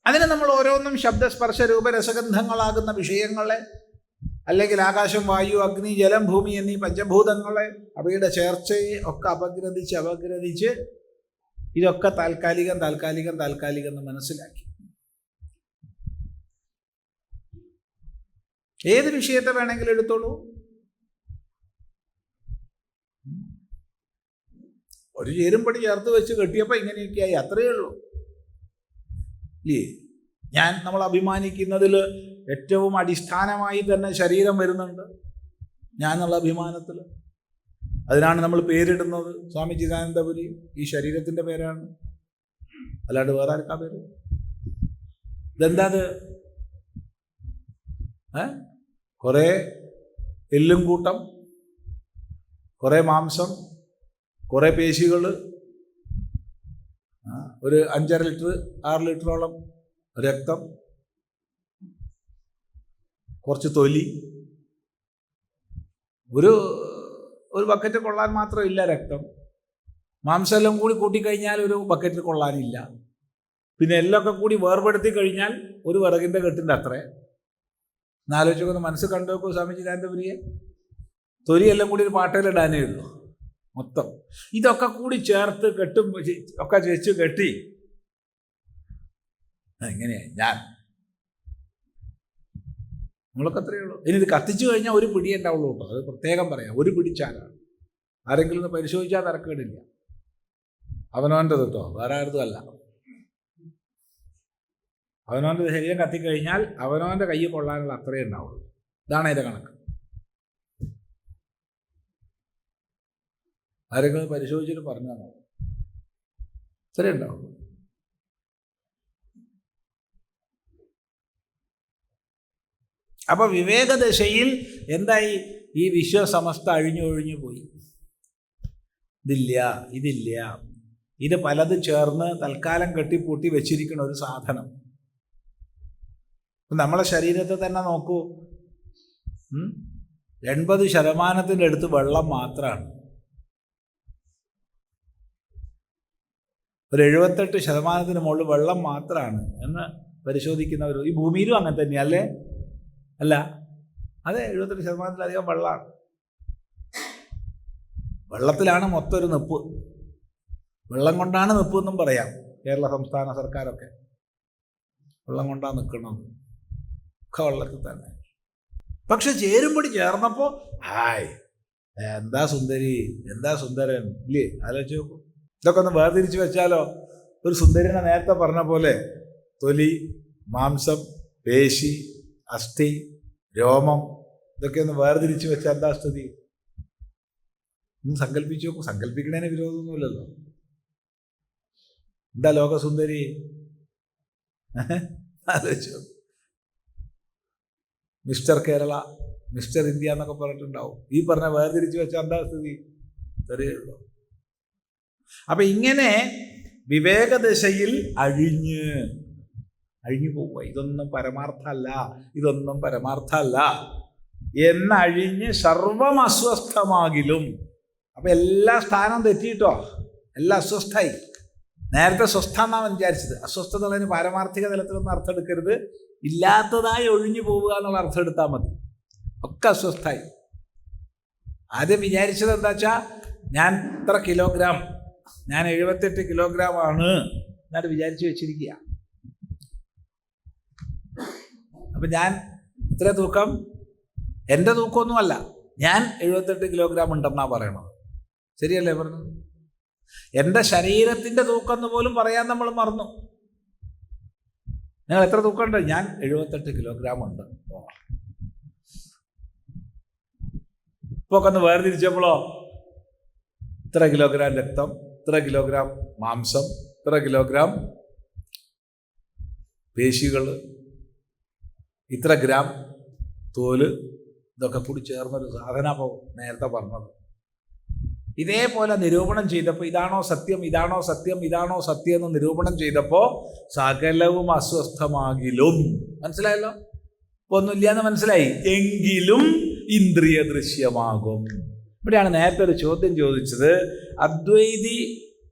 അതിന് നമ്മൾ ഓരോന്നും ശബ്ദസ്പർശ രൂപരസഗന്ധങ്ങളാകുന്ന വിഷയങ്ങളെ, അല്ലെങ്കിൽ ആകാശം, വായു, അഗ്നി, ജലം, ഭൂമി എന്നീ പഞ്ചഭൂതങ്ങളെ, അവയുടെ ചേർച്ചയെ ഒക്കെ അപഗ്രഥിച്ച് ഇതൊക്കെ താൽക്കാലികം എന്ന് മനസ്സിലാക്കി. ഏത് വിഷയത്തെ വേണമെങ്കിലും എടുത്തോളൂ. ഒരു ചേരുംപടി ചേർത്ത് വെച്ച് കെട്ടിയപ്പോൾ ഇങ്ങനെയൊക്കെയായി, അത്രയേ ഉള്ളൂ. ഇല്ലേ? നമ്മൾ അഭിമാനിക്കുന്നതിൽ ഏറ്റവും അടിസ്ഥാനമായി തന്നെ ശരീരം വരുന്നുണ്ട്, ഞാൻ എന്നുള്ള അഭിമാനത്തിൽ. അതിനാണ് നമ്മൾ പേരിടുന്നത്. സ്വാമി ചിദാനന്ദപുരി ഈ ശരീരത്തിൻ്റെ പേരാണ്, അല്ലാണ്ട് വേറെ ആർക്കാ പേര്? ഇതെന്താ? കുറേ എല്ലും കൂട്ടം, കുറേ മാംസം, കുറേ പേശികൾ, ഒരു 5.5 ലിറ്റർ 6 ലിറ്ററോളം രക്തം, കുറച്ച് തൊലി. ഒരു ബക്കറ്റ് കൊള്ളാൻ മാത്രമില്ല രക്തം. മാംസമെല്ലാം കൂടി കൂട്ടിക്കഴിഞ്ഞാൽ ഒരു ബക്കറ്റിൽ കൊള്ളാനില്ല. പിന്നെ എല്ലൊക്കെ കൂടി വേർപെടുത്തി കഴിഞ്ഞാൽ ഒരു വിറകിൻ്റെ കെട്ടിൻ്റെ അത്രേ. എന്നാലോചിച്ചൊന്ന് മനസ്സ് കണ്ടു നോക്കൂ സ്വാമി ചിദാനന്ദപുരിയെ. തൊലിയെല്ലാം കൂടി ഒരു പാട്ടയിലിടാനേ ഉള്ളൂ മൊത്തം. ഇതൊക്കെ കൂടി ചേർത്ത് കെട്ടും ഒക്കെ വെച്ച് കെട്ടി എങ്ങനെയാ ഞാൻ നമ്മളൊക്കെ അത്രയേ ഉള്ളൂ. ഇനി ഇത് കത്തിച്ചു കഴിഞ്ഞാൽ ഒരു പിടിയേ ഉണ്ടാവുള്ളൂ കേട്ടോ. അത് പ്രത്യേകം പറയാം, ഒരു പിടിച്ചാലാണ്. ആരെങ്കിലും ഒന്ന് പരിശോധിച്ചാൽ തരക്കേടില്ല. അവനവൻ്റെ കേട്ടോ, വേറെ ആരതും അല്ല. അവനവൻ്റെ ശരീരം കത്തിക്കഴിഞ്ഞാൽ അവനവൻ്റെ കൈ കൊള്ളാനുള്ള അത്രയേ ഉണ്ടാവുള്ളൂ. ഇതാണ് അതിൻ്റെ കണക്ക്. ആരെങ്കിലും പരിശോധിച്ചിട്ട് പറഞ്ഞു തന്നോ? ഇത്രയേ ഉണ്ടാവുള്ളൂ. അപ്പോൾ വിവേകദശയിൽ എന്തായി? ഈ വിശ്വസമസ്ത അഴിഞ്ഞൊഴിഞ്ഞു പോയി. ഇതില്ല, ഇത് പലത് ചേർന്ന് തൽക്കാലം കെട്ടിപ്പൂട്ടി വെച്ചിരിക്കുന്ന ഒരു സാധനം. നമ്മളെ ശരീരത്തെ തന്നെ നോക്കൂ, 80% അടുത്ത് വെള്ളം മാത്രമാണ്. ഒരു 78% മുകളിൽ വെള്ളം മാത്രമാണ് എന്ന് പരിശോധിക്കുന്നവർ. ഈ ഭൂമിയിലും അങ്ങനെ തന്നെയല്ലേ? അല്ല, അതെ, 78%-ലധികം വെള്ളമാണ്. വെള്ളത്തിലാണ് മൊത്തം ഒരു നിപ്പ്. വെള്ളം കൊണ്ടാണ് നിപ്പ് എന്നും പറയാം. കേരള സംസ്ഥാന സർക്കാരൊക്കെ വെള്ളം കൊണ്ടാണ് നിൽക്കുന്നത്, ഒക്കെ വെള്ളത്തിൽ തന്നെ. പക്ഷെ ചേരുംപടി ചേർന്നപ്പോൾ എന്താ സുന്ദരി, എന്താ സുന്ദരൻ, ഇല്ലേ? ആലോചിച്ച് നോക്കൂ. ഇതൊക്കെ ഒന്ന് വേർതിരിച്ച് വെച്ചാലോ? ഒരു സുന്ദരനെ നേരത്തെ പറഞ്ഞ പോലെ തൊലി, മാംസം, പേശി, അസ്ഥി, രോമം, ഇതൊക്കെ ഒന്ന് വേർതിരിച്ച് വെച്ചാൽ എന്താ സ്ഥിതി? ഒന്ന് സങ്കല്പിച്ചു നോക്കൂ. സങ്കല്പിക്കണേന് വിരോധമൊന്നുമില്ലല്ലോ. എന്താ ലോകസുന്ദരി? ആലോചിച്ചു. മിസ്റ്റർ കേരള, മിസ്റ്റർ ഇന്ത്യ എന്നൊക്കെ പറഞ്ഞിട്ടുണ്ടാവും. ഈ പറഞ്ഞ വേർതിരിച്ച് വെച്ചാൽ എന്താ സ്ഥിതി? ചെറിയുള്ളൂ. അപ്പൊ ഇങ്ങനെ വിവേകദശയിൽ അഴിഞ്ഞു പോവുക. ഇതൊന്നും പരമാർത്ഥമല്ല എന്നഴിഞ്ഞ് സർവം അസ്വസ്ഥമാകിലും. അപ്പൊ എല്ലാ സ്ഥാനം തെറ്റിയിട്ടോ, എല്ലാം അസ്വസ്ഥായി. നേരത്തെ സ്വസ്ഥ എന്നാണ് വിചാരിച്ചത്. അസ്വസ്ഥത എന്നുള്ളതിന് പാരമാർത്ഥിക തലത്തിലൊന്നും അർത്ഥം എടുക്കരുത്. ഇല്ലാത്തതായി ഒഴിഞ്ഞു പോവുക എന്നുള്ള അർത്ഥം എടുത്താൽ മതി. ഒക്കെ അസ്വസ്ഥായി. ആദ്യം വിചാരിച്ചത് എന്താ വെച്ചാൽ, ഞാൻ ഇത്ര കിലോഗ്രാം, ഞാൻ 78 കിലോഗ്രാം ആണ് എന്നാണ് വിചാരിച്ചു വെച്ചിരിക്കുക. അപ്പം ഞാൻ ഇത്ര തൂക്കം, എൻ്റെ തൂക്കമൊന്നുമല്ല, ഞാൻ 78 കിലോഗ്രാം ഉണ്ടെന്നാണ് പറയണത്. ശരിയല്ലേ പറഞ്ഞത്? എൻ്റെ ശരീരത്തിൻ്റെ തൂക്കം എന്ന് പോലും പറയാൻ നമ്മൾ മറന്നു. നിങ്ങൾ എത്ര തൂക്കമുണ്ട്? ഞാൻ 78 കിലോഗ്രാം ഉണ്ട്. ഇപ്പോൾ ഒക്കെ ഒന്ന് വേർതിരിച്ചപ്പോഴോ, ഇത്ര കിലോഗ്രാം രക്തം, ഇത്ര കിലോഗ്രാം മാംസം, ഇത്ര കിലോഗ്രാം പേശികൾ, ഇത്ര ഗ്രാം തോല്, ഇതൊക്കെ കൂടി ചേർന്നൊരു സാധന ഇപ്പോൾ നേരത്തെ പറഞ്ഞത്. ഇതേപോലെ നിരൂപണം ചെയ്തപ്പോൾ ഇതാണോ സത്യം, ഇതാണോ സത്യം, ഇതാണോ സത്യം എന്ന് നിരൂപണം ചെയ്തപ്പോൾ സകലവും അസ്വസ്ഥമാകിലും, മനസ്സിലായല്ലോ? ഇപ്പോൾ ഒന്നുമില്ല എന്ന് മനസ്സിലായി. എങ്കിലും ഇന്ദ്രിയ ദൃശ്യമാകും. ഇവിടെയാണ് നേരത്തെ ഒരു ചോദ്യം ചോദിച്ചത്. അദ്വൈതി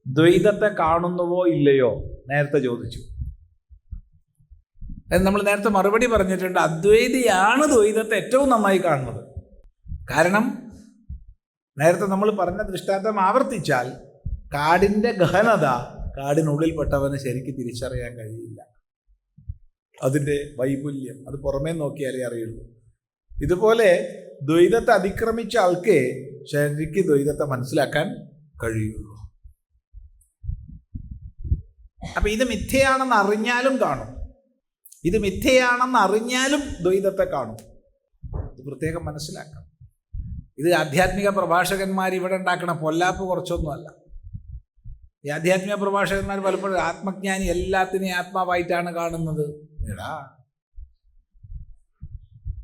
ദ്വൈതത്തെ കാണുന്നുവോ ഇല്ലയോ? നേരത്തെ ചോദിച്ചു. നമ്മൾ നേരത്തെ മറുപടി പറഞ്ഞിട്ടുണ്ട്. അദ്വൈതിയാണ് ദ്വൈതത്തെ ഏറ്റവും നന്നായി കാണുന്നത്. കാരണം നേരത്തെ നമ്മൾ പറഞ്ഞ ദൃഷ്ടാന്തം ആവർത്തിച്ചാൽ, കാടിൻ്റെ ഗഹനത കാടിനുള്ളിൽപ്പെട്ടവന് ശരിക്കും തിരിച്ചറിയാൻ കഴിയില്ല. അതിൻ്റെ വൈപുല്യം അത് പുറമേ നോക്കിയാലേ അറിയുള്ളൂ. ഇതുപോലെ ദ്വൈതത്തെ അതിക്രമിച്ച ആൾക്ക് ശരിക്കും ദ്വൈതത്തെ മനസ്സിലാക്കാൻ കഴിയുള്ളൂ. അപ്പം ഇത് മിഥ്യയാണെന്ന് അറിഞ്ഞാലും കാണും, ഇത് മിഥ്യയാണെന്ന് അറിഞ്ഞാലും ദ്വൈതത്തെ കാണും. ഇത് പ്രത്യേകം മനസ്സിലാക്കണം. ഇത് ആധ്യാത്മിക പ്രഭാഷകന്മാർ ഇവിടെ ഉണ്ടാക്കണ പൊല്ലാപ്പ് കുറച്ചൊന്നുമല്ല. ഈ ആധ്യാത്മിക പ്രഭാഷകന്മാർ പലപ്പോഴും ആത്മജ്ഞാനി എല്ലാത്തിനെയും ആത്മാവായിട്ടാണ് കാണുന്നത്. എടാ,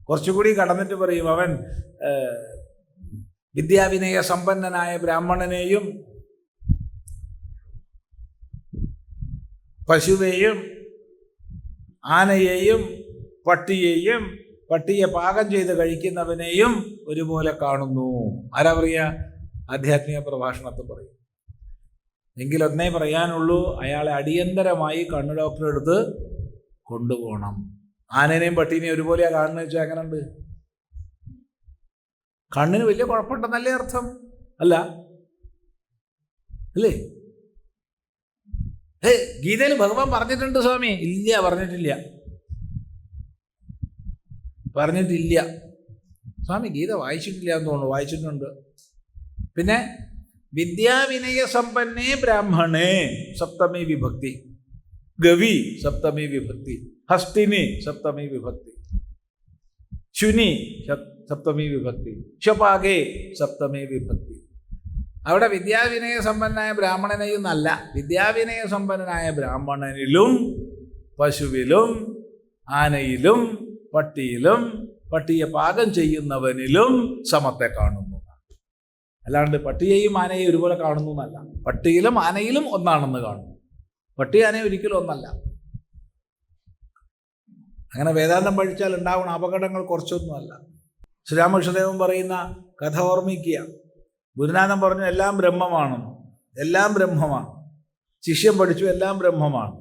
കുറച്ചുകൂടി കടന്നിട്ട് പറയും, അവൻ വിദ്യാവിനയ സമ്പന്നനായ ബ്രാഹ്മണനെയും പശുവേയും ആനയെയും പട്ടിയെയും പട്ടിയെ പാകം ചെയ്ത് കഴിക്കുന്നവനെയും ഒരുപോലെ കാണുന്നു. ആരാ പറയുക? ആധ്യാത്മിക പ്രഭാഷണത്തിൽ പറയും. എങ്കിലൊന്നേ പറയാനുള്ളൂ, അയാളെ അടിയന്തരമായി കണ്ണ് ഡോക്ടറെ അടുത്ത് കൊണ്ടുപോകണം. ആനേനെയും പട്ടീനെയും ഒരുപോലെയാണ് കാണുന്നത് വെച്ചാൽ എങ്ങനെയുണ്ട്? കണ്ണിന് വലിയ കുഴപ്പമുണ്ടെന്നല്ലേ അർത്ഥം? അല്ല അല്ലേ? ഗീതയിൽ ഭഗവാൻ പറഞ്ഞിട്ടുണ്ട് സ്വാമി? ഇല്ല, പറഞ്ഞിട്ടില്ല സ്വാമി. ഗീത വായിച്ചിട്ടില്ല എന്ന് തോന്നുന്നു. വായിച്ചിട്ടുണ്ട്. പിന്നെ വിദ്യാവിനയ സമ്പന്നേ ബ്രാഹ്മണേ, സപ്തമി വിഭക്തി. ഗവി സപ്തമി വിഭക്തി, ഹസ്തിനി സപ്തമി വിഭക്തി, ശുനി സപ്തമി വിഭക്തി, ശപാകേ സപ്തമി വിഭക്തി. അവിടെ വിദ്യാവിനയ സമ്പന്നനായ ബ്രാഹ്മണനെയും നല്ല, വിദ്യാവിനയ സമ്പന്നനായ ബ്രാഹ്മണനിലും പശുവിലും ആനയിലും പട്ടിയിലും പട്ടിയെ പാകം ചെയ്യുന്നവനിലും സമത്തെ കാണുന്നു. അല്ലാണ്ട് പട്ടിയെയും ആനയെയും ഒരുപോലെ കാണുന്നു എന്നല്ല. പട്ടിയിലും ആനയിലും ഒന്നാണെന്ന് കാണുന്നു. പട്ടി ആനയും ഒരിക്കലും ഒന്നല്ല. അങ്ങനെ വേദാന്തം പഠിച്ചാൽ ഉണ്ടാവുന്ന അപകടങ്ങൾ കുറച്ചൊന്നുമല്ല. ശ്രീരാമകൃഷ്ണദേവൻ പറയുന്ന കഥ ഓർമ്മിക്കുക. ഗുരുനാഥൻ പറഞ്ഞു എല്ലാം ബ്രഹ്മമാണ്, എല്ലാം ബ്രഹ്മമാണ്. ശിഷ്യം പഠിച്ചു എല്ലാം ബ്രഹ്മമാണ്.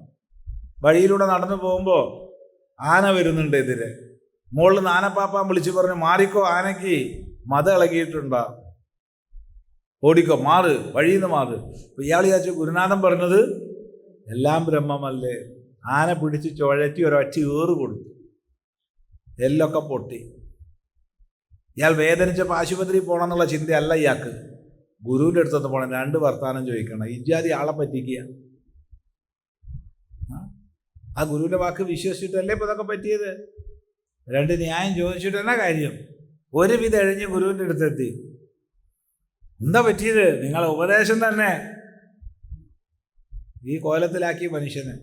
വഴിയിലൂടെ നടന്നു പോകുമ്പോൾ ആന വരുന്നുണ്ട് എതിരെ. മുകളിൽ നിന്ന് ആനപ്പാപ്പാൻ വിളിച്ചു പറഞ്ഞു, മാറിക്കോ, ആനയ്ക്ക് മത ഇളകിയിട്ടുണ്ടാ, ഓടിക്കോ, മാറ്, വഴിയിൽ നിന്ന് മാറ്. അപ്പം ഇയാൾ വിചാരിച്ചു ഗുരുനാഥൻ പറഞ്ഞത് എല്ലാം ബ്രഹ്മമല്ലേ. ആന പിടിച്ച് ചുഴറ്റി ഒരൊറ്റ ഏറ് കൊടുത്തു, എല്ലൊക്കെ പൊട്ടി. ഇയാൾ വേദനിച്ചപ്പോൾ ആശുപത്രിയിൽ പോകണമെന്നുള്ള ചിന്തയല്ല ഇയാൾക്ക്. ഗുരുവിൻ്റെ അടുത്തൊന്ന് പോകണം, 2 വർത്താനം ചോദിക്കണം. ഇജാതി ആളെ പറ്റിക്കുക. ആ ഗുരുവിൻ്റെ വാക്ക് വിശ്വസിച്ചിട്ടല്ലേ ഇപ്പോൾ ഇതൊക്കെ പറ്റിയത്. 2 ന്യായം ചോദിച്ചിട്ട് തന്നെ കാര്യം. ഒരുവിധം എഴിഞ്ഞ് ഗുരുവിൻ്റെ അടുത്തെത്തി. എന്താ പറ്റിയത്? നിങ്ങളെ ഉപദേശം തന്നെ ഈ കോലത്തിലാക്കി മനുഷ്യനെ.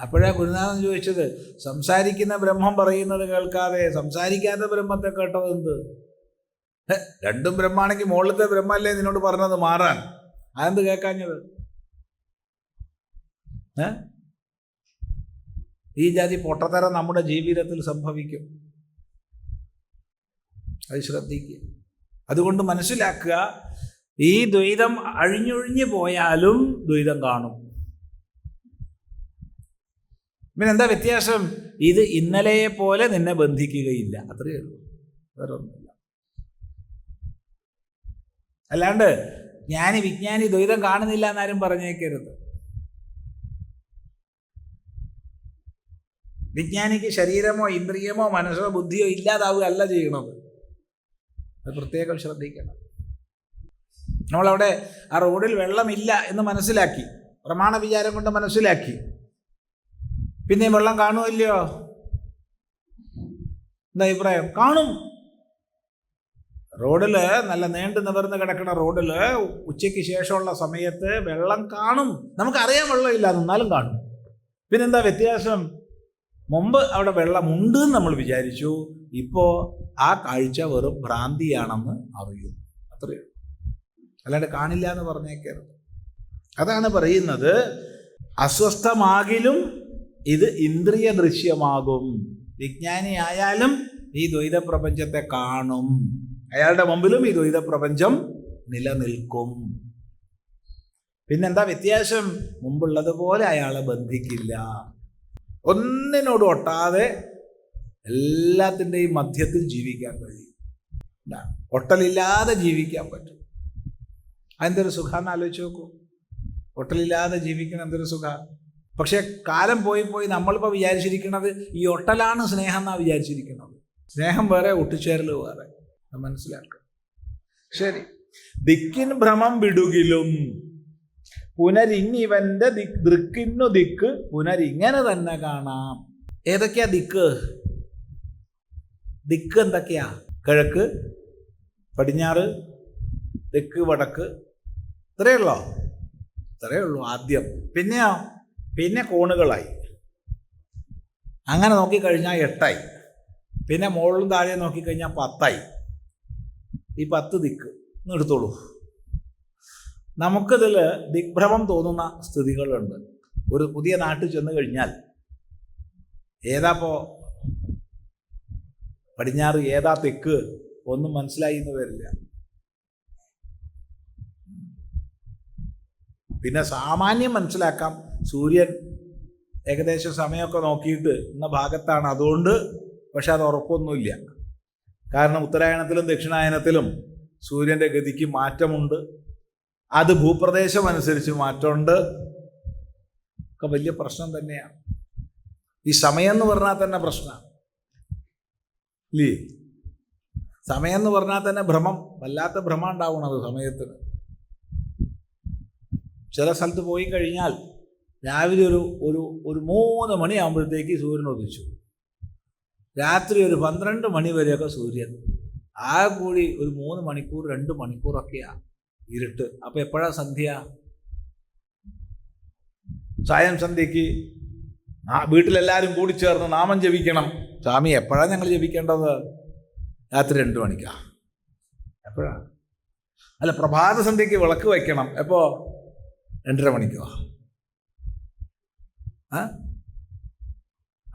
അപ്പോഴാണ് ഗുരുനാഥൻ ചോദിച്ചത്, സംസാരിക്കുന്ന ബ്രഹ്മം പറയുന്നത് കേൾക്കാതെ സംസാരിക്കാത്ത ബ്രഹ്മത്തെ കേട്ടത് എന്ത്? 2 ബ്രഹ്മാണെങ്കിൽ മുകളിലത്തെ ബ്രഹ്മല്ലേ നിന്നോട് പറഞ്ഞത് മാറാൻ? അതെന്ത് കേൾക്കാഞ്ഞത്? ഈ ജാതി പൊട്ടത്തരം നമ്മുടെ ജീവിതത്തിൽ സംഭവിക്കും. അത് ശ്രദ്ധിക്കുക. അതുകൊണ്ട് മനസ്സിലാക്കുക, ഈ ദ്വൈതം അഴിഞ്ഞൊഴിഞ്ഞു പോയാലും ദ്വൈതം കാണും. പിന്നെന്താ വ്യത്യാസം? ഇത് ഇന്നലെയെ പോലെ നിന്നെ ബന്ധിക്കുകയില്ല, അത്രയേ ഉള്ളൂ, വേറെ ഒന്നുമില്ല. അല്ലാണ്ട് ജ്ഞാനി വിജ്ഞാനി ദ്വൈതം കാണുന്നില്ല എന്നാരും പറഞ്ഞേക്കരുത്. വിജ്ഞാനിക്ക് ശരീരമോ ഇന്ദ്രിയമോ മനസ്സോ ബുദ്ധിയോ ഇല്ലാതാവുക അല്ല ചെയ്യണത്. അത് പ്രത്യേകം ശ്രദ്ധിക്കണം. നമ്മളവിടെ ആ റോഡിൽ വെള്ളമില്ല എന്ന് മനസ്സിലാക്കി, പ്രമാണ വിചാരം കൊണ്ട് മനസ്സിലാക്കി. പിന്നെ വെള്ളം കാണുമല്ലയോ? എന്താ അഭിപ്രായം? കാണും. റോഡിൽ നല്ല നീണ്ടു നിവർന്ന് കിടക്കുന്ന റോഡിൽ ഉച്ചയ്ക്ക് ശേഷമുള്ള സമയത്ത് വെള്ളം കാണും. നമുക്കറിയാം വെള്ളമില്ല, എന്നാലും കാണും. പിന്നെന്താ വ്യത്യാസം? മുമ്പ് അവിടെ വെള്ളമുണ്ട് എന്ന് നമ്മൾ വിചാരിച്ചു, ഇപ്പോൾ ആ കാഴ്ച വെറും ഭ്രാന്തിയാണെന്ന് അറിയുന്നു, അത്രയേ ഉള്ളൂ. അല്ലാണ്ട് കാണില്ല എന്ന് പറഞ്ഞേക്കരുത്. അതാണ് പറയുന്നത്, അസ്വസ്ഥമാകിലും ഇത് ഇന്ദ്രിയ ദൃശ്യമാകും. വിജ്ഞാനി ആയാലും ഈ ദ്വൈത പ്രപഞ്ചത്തെ കാണും. അയാളുടെ മുമ്പിലും ഈ ദ്വൈത പ്രപഞ്ചം നിലനിൽക്കും. പിന്നെന്താ വ്യത്യാസം? മുമ്പുള്ളതുപോലെ അയാളെ ബന്ധിക്കില്ല. ഒന്നിനോട് ഒട്ടാതെ എല്ലാത്തിൻ്റെയും മധ്യത്തിൽ ജീവിക്കാൻ കഴിയും. ഒട്ടലില്ലാതെ ജീവിക്കാൻ പറ്റും. അതെന്തൊരു സുഖാന്ന് ആലോചിച്ച് നോക്കൂ. ഒട്ടലില്ലാതെ ജീവിക്കണം എന്തൊരു സുഖ. പക്ഷെ കാലം പോയി നമ്മളിപ്പോൾ വിചാരിച്ചിരിക്കുന്നത് ഈ ഒട്ടലാണ് സ്നേഹം എന്നാണ് വിചാരിച്ചിരിക്കുന്നത്. സ്നേഹം വേറെ, ഒട്ടിച്ചേരൽ വേറെ. മനസ്സിലാക്കുക. ശരി. ദിക്കിൻ ഭ്രമം വിടുകിലും പുനരിങ്ങിവന്റെ ദൃക്കിന്നു ദിക്ക് പുനരിങ്ങനെ തന്നെ കാണാം. ഏതൊക്കെയാ ദിക്ക്? ദിക്ക് എന്തൊക്കെയാ? കിഴക്ക്, പടിഞ്ഞാറ്, തെക്ക്, വടക്ക്. ഇത്രയേ ഉള്ളൂ ആദ്യം. പിന്നെ കോണുകളായി. അങ്ങനെ നോക്കിക്കഴിഞ്ഞാൽ 8ആയി. പിന്നെ മുകളിലും താഴെ നോക്കിക്കഴിഞ്ഞാൽ 10ആയി. ഈ 10 ദിക്ക് ഒന്ന് എടുത്തോളൂ. നമുക്കിതിൽ ദിഗ്ഭ്രമം തോന്നുന്ന സ്ഥിതികളുണ്ട്. ഒരു പുതിയ നാട്ടിൽ ചെന്ന് കഴിഞ്ഞാൽ ഏതാപ്പോ പടിഞ്ഞാറ്, ഏതാ തെക്ക് ഒന്നും മനസ്സിലായി എന്ന് വരില്ല. പിന്നെ സാമാന്യം മനസ്സിലാക്കാം. സൂര്യൻ ഏകദേശം സമയമൊക്കെ നോക്കിയിട്ട് ഇന്ന ഭാഗത്താണ്, അതുകൊണ്ട്. പക്ഷെ അത് ഉറപ്പൊന്നുമില്ല. കാരണം ഉത്തരായണത്തിലും ദക്ഷിണായനത്തിലും സൂര്യൻ്റെ ഗതിക്ക് മാറ്റമുണ്ട്. അത് ഭൂപ്രദേശം അനുസരിച്ച് മാറ്റമുണ്ട്. ഒക്കെ വലിയ പ്രശ്നം തന്നെയാണ്. ഈ സമയം എന്ന് പറഞ്ഞാൽ തന്നെ പ്രശ്നമാണ് ഇല്ലേ? സമയം എന്ന് പറഞ്ഞാൽ തന്നെ ഭ്രമം, വല്ലാത്ത ഭ്രമം ഉണ്ടാവണത് സമയത്തിന്. ചില സ്ഥലത്ത് പോയി കഴിഞ്ഞാൽ രാവിലെ ഒരു 3 മണിയാകുമ്പോഴത്തേക്ക് സൂര്യൻ ഉദിച്ചു. രാത്രി ഒരു 12 മണി വരെയൊക്കെ സൂര്യൻ. ആ കൂടി ഒരു 3 മണിക്കൂർ 2 മണിക്കൂറൊക്കെയാണ് ഇരുട്ട്. അപ്പോൾ എപ്പോഴാണ് സന്ധ്യ? സായം സന്ധ്യയ്ക്ക് വീട്ടിലെല്ലാവരും കൂടി ചേർന്ന് നാമം ജപിക്കണം. സ്വാമി എപ്പോഴാണ് ഞങ്ങൾ ജപിക്കേണ്ടത്? രാത്രി 2 മണിക്കാ. എപ്പോഴാണ്? അല്ല, പ്രഭാത സന്ധ്യയ്ക്ക് വിളക്ക് വയ്ക്കണം. എപ്പോൾ? 2:30 മണിക്കോ?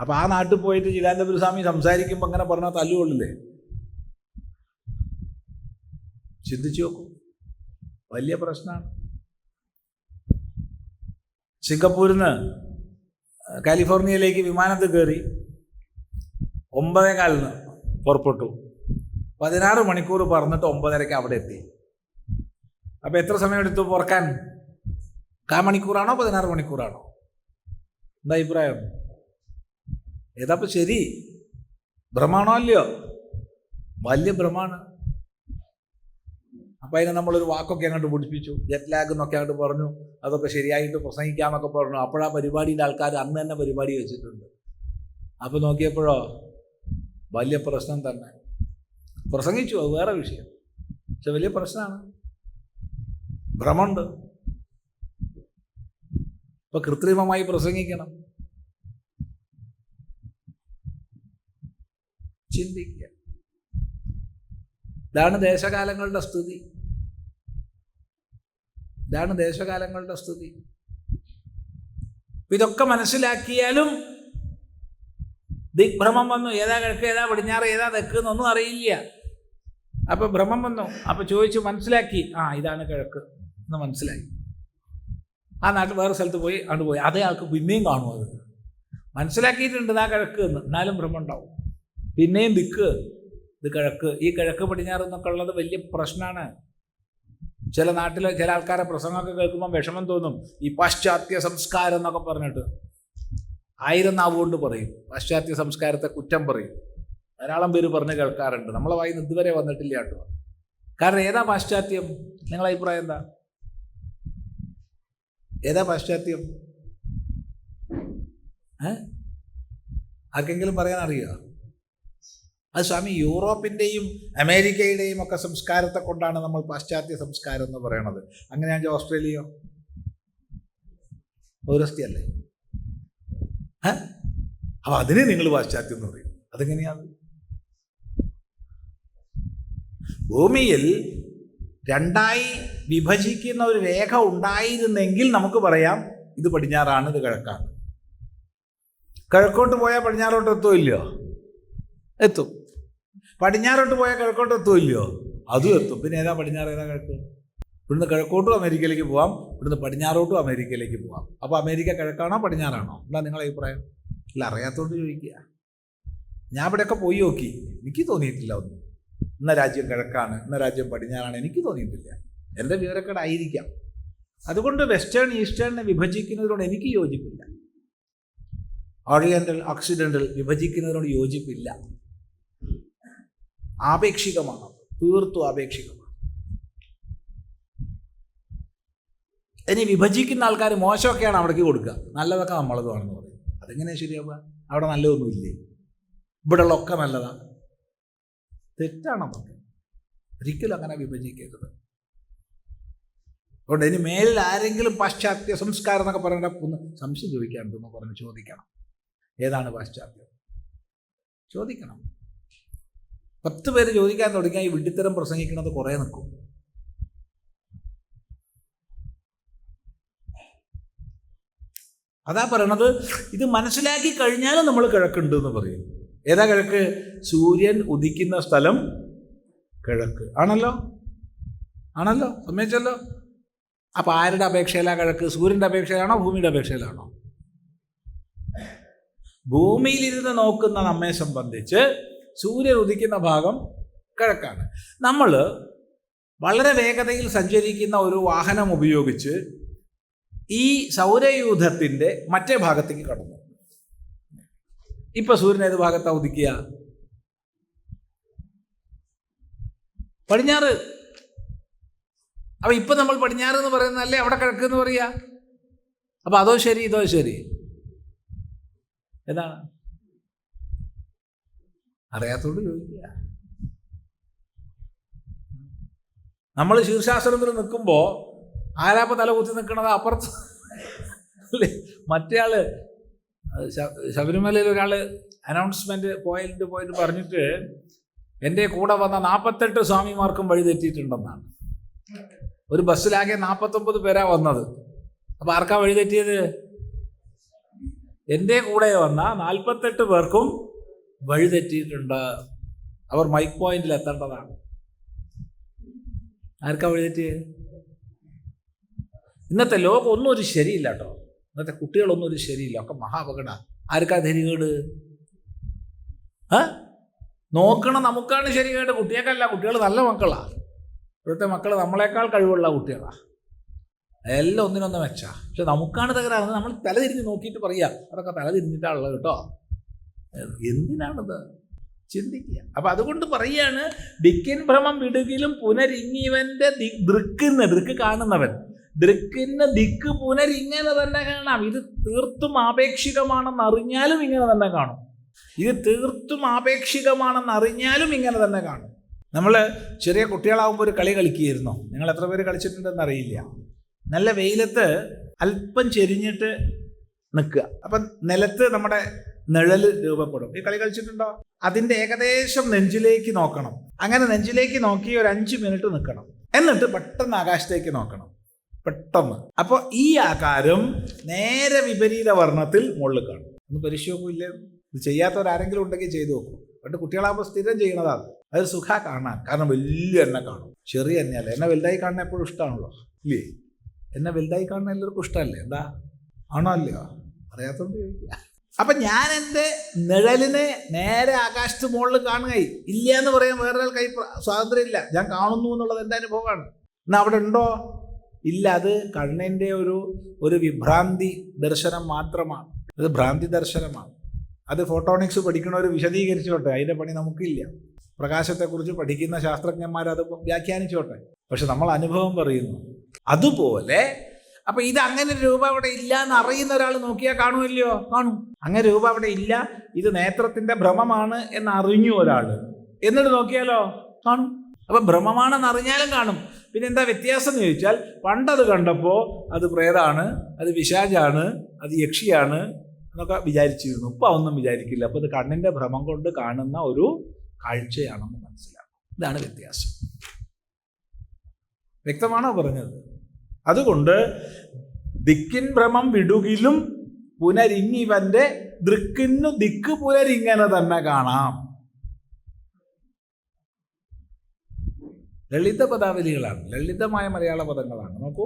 അപ്പം ആ നാട്ടിൽ പോയിട്ട് ചിദാനന്ദപുരി സ്വാമി സംസാരിക്കുമ്പോൾ അങ്ങനെ പറഞ്ഞാൽ തല്ലുകൊള്ളില്ലേ? ചിന്തിച്ചു നോക്കൂ, വലിയ പ്രശ്നമാണ്. സിംഗപ്പൂരിൽ നിന്ന് കാലിഫോർണിയയിലേക്ക് വിമാനത്തിൽ കയറി 9:15 പുറപ്പെട്ടു. 16 മണിക്കൂർ പറന്നിട്ട് 9:30 അവിടെ എത്തി. അപ്പോൾ എത്ര സമയം എടുത്തു പുറക്കാൻ? 1/4 മണിക്കൂറാണോ 16 മണിക്കൂറാണോ? എന്താ അഭിപ്രായം? ഏതാപ്പോൾ ശരി? ഭ്രമാണോ അല്ലയോ? വലിയ ഭ്രമാണ്. അപ്പം അതിനെ നമ്മളൊരു വാക്കൊക്കെ അങ്ങോട്ട് പിടിപ്പിച്ചു, ജെറ്റ് ലാഗ് എന്നൊക്കെ അങ്ങോട്ട് പറഞ്ഞു. അതൊക്കെ ശരിയായിട്ട് പ്രസംഗിക്കാമെന്നൊക്കെ പറഞ്ഞു. അപ്പോഴാ പരിപാടിയിലെ ആൾക്കാർ അന്ന് തന്നെ പരിപാടി വെച്ചിട്ടുണ്ട്. അപ്പോൾ നോക്കിയപ്പോഴോ വലിയ പ്രശ്നം തന്നെ. പ്രസംഗിച്ചു, അത് വേറെ വിഷയം, പക്ഷെ വലിയ പ്രശ്നമാണ്. ഭ്രമമുണ്ട്. ഇപ്പം കൃത്രിമമായി പ്രസംഗിക്കണം. ചിന്തിക്കുക. ഇതാണ് ദേശകാലങ്ങളുടെ സ്ഥിതി. ഇതാണ് ദേശകാലങ്ങളുടെ സ്ഥിതി. ഇതൊക്കെ മനസ്സിലാക്കിയാലും ദിഗ്ഭ്രമം വന്നു. ഏതാ കിഴക്ക്, ഏതാ പടിഞ്ഞാറ്, ഏതാ തെക്ക് എന്നൊന്നും അറിയില്ല. അപ്പോൾ ഭ്രമം വന്നു. അപ്പോൾ ചോദിച്ചു, മനസ്സിലാക്കി, ഇതാണ് കിഴക്ക് എന്ന് മനസ്സിലായി. ആ നാട്ടിൽ വേറെ സ്ഥലത്ത് പോയി അങ്ങോട്ട് പോയി. അതേ ആൾക്ക് പിന്നെയും കാണും. അത് മനസ്സിലാക്കിയിട്ടുണ്ട് ഇതാ കിഴക്ക് എന്ന്, എന്നാലും ഭ്രമം ഉണ്ടാവും. പിന്നെയും ദിക്ക്, ഇത് കിഴക്ക്. ഈ കിഴക്ക് പടിഞ്ഞാറ് എന്നൊക്കെ ഉള്ളത് വലിയ പ്രശ്നമാണ്. ചില നാട്ടിൽ ചില ആൾക്കാരെ പ്രസംഗമൊക്കെ കേൾക്കുമ്പോൾ വിഷമം തോന്നും. ഈ പാശ്ചാത്യ സംസ്കാരം എന്നൊക്കെ പറഞ്ഞിട്ട് 1000 നാവുകൊണ്ട് പറയും. പാശ്ചാത്യ സംസ്കാരത്തെ കുറ്റം പറയും. ധാരാളം പേര് പറഞ്ഞ് കേൾക്കാറുണ്ട്. നമ്മളെ വായിൽ നിന്ന് ഇതുവരെ വന്നിട്ടില്ല കേട്ടോ. കാരണം ഏതാ പാശ്ചാത്യം? നിങ്ങളുടെ അഭിപ്രായം എന്താ? ഏതാ പാശ്ചാത്യം? ആർക്കെങ്കിലും പറയാൻ അറിയുക? അത് സ്വാമി, യൂറോപ്പിൻ്റെയും അമേരിക്കയുടെയും ഒക്കെ സംസ്കാരത്തെ കൊണ്ടാണ് നമ്മൾ പാശ്ചാത്യ സംസ്കാരം എന്ന് പറയണത്. അങ്ങനെയാണെങ്കിൽ ഓസ്ട്രേലിയയോ പൗരസ്ത്യല്ലേ? അപ്പം അതിനെ നിങ്ങൾ പാശ്ചാത്യം എന്ന് പറയും. അതെങ്ങനെയാണ്? ഭൂമിയിൽ 2ആയി വിഭജിക്കുന്ന ഒരു രേഖ ഉണ്ടായിരുന്നെങ്കിൽ നമുക്ക് പറയാം ഇത് പടിഞ്ഞാറാണ്, ഇത് കിഴക്കാണ്. കിഴക്കോട്ട് പോയാൽ പടിഞ്ഞാറോട്ട് എത്തുമില്ലയോ? എത്തും. പടിഞ്ഞാറോട്ട് പോയാൽ കിഴക്കോട്ട് എത്തുമില്ലയോ? അതും എത്തും. പിന്നെ ഏതാ പടിഞ്ഞാറ്, ഏതാ കിഴക്ക്? ഇവിടുന്ന് കിഴക്കോട്ടും അമേരിക്കയിലേക്ക് പോവാം, ഇവിടുന്ന് പടിഞ്ഞാറോട്ടും അമേരിക്കയിലേക്ക് പോവാം. അപ്പോൾ അമേരിക്ക കിഴക്കാണോ പടിഞ്ഞാറാണോ? എന്താ നിങ്ങളുടെ അഭിപ്രായം? ഇല്ല, അറിയാത്തോണ്ട് ചോദിക്കുക. ഞാൻ ഇവിടെയൊക്കെ പോയി നോക്കി, എനിക്ക് തോന്നിയിട്ടില്ല ഒന്നും. ഇന്ന രാജ്യം കിഴക്കാണ്, ഇന്ന രാജ്യം പടിഞ്ഞാറാണ്, എനിക്ക് തോന്നിയിട്ടില്ല. എൻ്റെ വിവരക്കേടായിരിക്കാം. അതുകൊണ്ട് വെസ്റ്റേൺ ഈസ്റ്റേണിനെ വിഭജിക്കുന്നതിനോട് എനിക്ക് യോജിപ്പില്ല. ഓറിയൻ്റൽ ഓക്സിഡൻ്റൽ വിഭജിക്കുന്നതിനോട് യോജിപ്പില്ല. ആപേക്ഷികമാണ്, തീർത്തും ആപേക്ഷികമാണ്. ഇനി വിഭജിക്കുന്ന ആൾക്കാർ മോശമൊക്കെയാണ് അവിടേക്ക് കൊടുക്കുക, നല്ലതൊക്കെ നമ്മളതുമാണെന്ന് പറയും. അതെങ്ങനെയാണ് ശരിയാവുക? അവിടെ നല്ലതൊന്നുമില്ലേ? ഇവിടെയുള്ള ഒക്കെ നല്ലതാണ്. തെറ്റാണതൊക്കെ. ഒരിക്കലും അങ്ങനെ വിഭജിക്കരുത്. അതുകൊണ്ട് ഇനി മേലിൽ ആരെങ്കിലും പാശ്ചാത്യ സംസ്കാരം എന്നൊക്കെ പറയേണ്ട ഒന്ന് സംശയം ചോദിക്കാനുണ്ടെന്ന് പറഞ്ഞ് ചോദിക്കണം. ഏതാണ് പാശ്ചാത്യം? ചോദിക്കണം. 10 പേര് ചോദിക്കാൻ തുടങ്ങിയാൽ ഈ വിഡ്ഢിത്തരം പ്രസംഗിക്കുന്നത് കുറേ നിൽക്കും. അതാ പറയണത്. ഇത് മനസ്സിലാക്കി കഴിഞ്ഞാലും നമ്മൾ കിഴക്കുണ്ട് എന്ന് പറയും. ഏതാ കിഴക്ക്? സൂര്യൻ ഉദിക്കുന്ന സ്ഥലം കിഴക്ക് ആണല്ലോ, ആണല്ലോ, സമ്മതിച്ചല്ലോ. അപ്പം ആരുടെ അപേക്ഷയിലാണ് കിഴക്ക്? സൂര്യൻ്റെ അപേക്ഷയിലാണോ ഭൂമിയുടെ അപേക്ഷയിലാണോ? ഭൂമിയിലിരുന്ന് നോക്കുന്ന നമ്മെ സംബന്ധിച്ച് സൂര്യൻ ഉദിക്കുന്ന ഭാഗം കിഴക്കാണ്. നമ്മൾ വളരെ വേഗതയിൽ സഞ്ചരിക്കുന്ന ഒരു വാഹനം ഉപയോഗിച്ച് ഈ സൗരയൂഥത്തിൻ്റെ മറ്റേ ഭാഗത്തേക്ക് കടന്നു. ഇപ്പൊ സൂര്യൻ ഏത് ഭാഗത്താണ് ഉദിക്കുക? പടിഞ്ഞാറ്. അപ്പൊ ഇപ്പൊ നമ്മൾ പടിഞ്ഞാറ് എന്ന് പറയുന്നതല്ലേ അവിടെ കിഴക്ക് എന്ന് പറയുക? അപ്പം അതോ ശരി ഇതോ ശരി എന്താണ്? അറിയാത്തോണ്ട് ചോദിക്കുക. നമ്മൾ ശീർഷാസനത്തിൽ നിൽക്കുമ്പോൾ ആരാപ്പ തല കുത്തി നിൽക്കണത്? അപ്പുറത്ത് അല്ലേ? മറ്റേ ആള് ശബരിമലയിൽ ഒരാൾ അനൗൺസ്മെന്റ് പോയിട്ട് പറഞ്ഞിട്ട് എൻ്റെ കൂടെ വന്ന 48 സ്വാമിമാർക്കും വഴി തെറ്റിയിട്ടുണ്ടെന്നാണ്. ഒരു ബസ്സിലാകെ 49 പേരാ വന്നത്. അപ്പൊ ആർക്കാ വഴി തെറ്റിയത്? എൻ്റെ കൂടെ വന്ന 48 പേർക്കും വഴി തെറ്റിയിട്ടുണ്ട്. അവർ മൈക്ക് പോയിന്റിൽ എത്തേണ്ടതാണ്. ആർക്കാ വഴി തെറ്റിയത്? ഇന്നത്തെ ലോകം ഒന്നും ഒരു ശരിയില്ല കേട്ടോ. ഇന്നത്തെ കുട്ടികളൊന്നും ഒരു ശരിയില്ല, ഒക്കെ മഹാപകട. ആർക്കാ ധരികേട്? നോക്കണം നമുക്കാണ് ശരികേട്, കുട്ടികൾക്കല്ല. കുട്ടികൾ നല്ല മക്കളാണ്. ഇവിടുത്തെ മക്കൾ നമ്മളെക്കാൾ കഴിവുള്ള കുട്ടികളാണ്. എല്ലാം ഒന്നിനൊന്ന് മെച്ചാ. പക്ഷെ നമുക്കാണ് തകരാറ്. നമ്മൾ തലതിരിഞ്ഞ് നോക്കിയിട്ട് പറയുക അതൊക്കെ തലതിരിഞ്ഞിട്ടാണുള്ളത് കേട്ടോ. എന്തിനാണത്? ചിന്തിക്കുക. അപ്പൊ അതുകൊണ്ട് പറയാണ്, ദിക്കിൻ ഭ്രമം വിടുകിലും പുനരിങ്ങിവന്റെ ദൃക്ക് കാണുന്നവൻ ദൃക്കിന് ദിക്ക് പുനരിങ്ങനെ തന്നെ കാണാം. ഇത് തീർത്തും ആപേക്ഷികമാണെന്ന് അറിഞ്ഞാലും ഇങ്ങനെ തന്നെ കാണും. ഇത് തീർത്തും ആപേക്ഷികമാണെന്ന് അറിഞ്ഞാലും ഇങ്ങനെ തന്നെ കാണും. നമ്മൾ ചെറിയ കുട്ടികളാകുമ്പോൾ ഒരു കളി കളിക്കുകയായിരുന്നോ? നിങ്ങൾ എത്ര പേര് കളിച്ചിട്ടുണ്ടെന്ന് അറിയില്ല. നല്ല വെയിലത്ത് അല്പം ചെരിഞ്ഞിട്ട് നിൽക്കുക. അപ്പം നിലത്ത് നമ്മുടെ നിഴല് രൂപപ്പെടും. ഈ കളി കളിച്ചിട്ടുണ്ടോ? അതിൻ്റെ ഏകദേശം നെഞ്ചിലേക്ക് നോക്കണം. അങ്ങനെ നെഞ്ചിലേക്ക് നോക്കി ഒരു 5 മിനിറ്റ് നിൽക്കണം. എന്നിട്ട് പെട്ടെന്ന് ആകാശത്തേക്ക് നോക്കണം. പെട്ടെന്ന്. അപ്പോൾ ഈ ആകാരം നേരെ വിപരീത വർണ്ണത്തിൽ മുകളിൽ കാണും. ഒന്ന് പരിശോധിക്കില്ല. ഇത് ചെയ്യാത്തവരാരെങ്കിലും ഉണ്ടെങ്കിൽ ചെയ്തു നോക്കും. പണ്ട് കുട്ടികളാകുമ്പോൾ സ്ഥിരം ചെയ്യണതാണ്. അത് സുഖ കാണാൻ. കാരണം വലിയ എണ്ണ കാണും. ചെറിയ എണ്ണയല്ല. എന്നെ വലുതായി കാണുന്ന എപ്പോഴും ഇഷ്ടമാണല്ലോ, ഇല്ലേ? എന്നെ വലുതായി കാണുന്ന എല്ലാവർക്കും ഇഷ്ടമല്ലേ? എന്താ ആണോ അല്ലയോ? അറിയാത്തോണ്ട് ചോദിക്കുക. അപ്പം ഞാൻ എൻ്റെ നിഴലിനെ നേരെ ആകാശത്ത് മുകളിൽ കാണുകയായി. ഇല്ല എന്ന് പറയാൻ വേറൊരാൾ കൈ സ്വാതന്ത്ര്യം ഇല്ല. ഞാൻ കാണുന്നു എന്നുള്ളത് എൻ്റെ അനുഭവമാണ്. എന്നാൽ അവിടെ ഉണ്ടോ? ഇല്ല. അത് കണ്ണിൻ്റെ ഒരു വിഭ്രാന്തി ദർശനം മാത്രമാണ്. അത് ഭ്രാന്തി ദർശനമാണ്. അത് ഫോട്ടോണിക്സ് പഠിക്കണവർ വിശദീകരിച്ചോട്ടെ. അതിൻ്റെ പണി നമുക്കില്ല. പ്രകാശത്തെക്കുറിച്ച് പഠിക്കുന്ന ശാസ്ത്രജ്ഞന്മാരത് വ്യാഖ്യാനിച്ചോട്ടെ. പക്ഷെ നമ്മൾ അനുഭവം പറയുന്നു. അതുപോലെ അപ്പം ഇത് അങ്ങനെ രൂപ അവിടെ ഇല്ല എന്ന് അറിയുന്ന ഒരാൾ നോക്കിയാൽ കാണുമല്ലയോ? കാണും. അങ്ങനെ രൂപ അവിടെ ഇല്ല, ഇത് നേത്രത്തിൻ്റെ ഭ്രമമാണ് എന്ന് അറിഞ്ഞു ഒരാൾ, എന്നിട്ട് നോക്കിയാലോ? കാണും. അപ്പം ഭ്രമമാണെന്ന് അറിഞ്ഞാലും കാണും. പിന്നെ എന്താ വ്യത്യാസം എന്ന് ചോദിച്ചാൽ, പണ്ടത് കണ്ടപ്പോൾ അത് പ്രേതാണ്, അത് പിശാചാണ്, അത് യക്ഷിയാണ് എന്നൊക്കെ വിചാരിച്ചിരുന്നു. ഇപ്പം ഒന്നും വിചാരിക്കില്ല. അപ്പോൾ ഇത് കണ്ണിൻ്റെ ഭ്രമം കൊണ്ട് കാണുന്ന ഒരു കാഴ്ചയാണെന്ന് മനസ്സിലാക്കും. ഇതാണ് വ്യത്യാസം. വ്യക്തമാണോ പറഞ്ഞത്? അതുകൊണ്ട് ദിക്കിൻ ഭ്രമം വിടുകിലും പുനരിങ്ങിവന്റെ ദൃക്കിന്നു ദിക്ക് പുനരിങ്ങനെ തന്നെ കാണാം. ലളിത പദാവലികളാണ്, ലളിതമായ മലയാള പദങ്ങളാണ്. നോക്കൂ.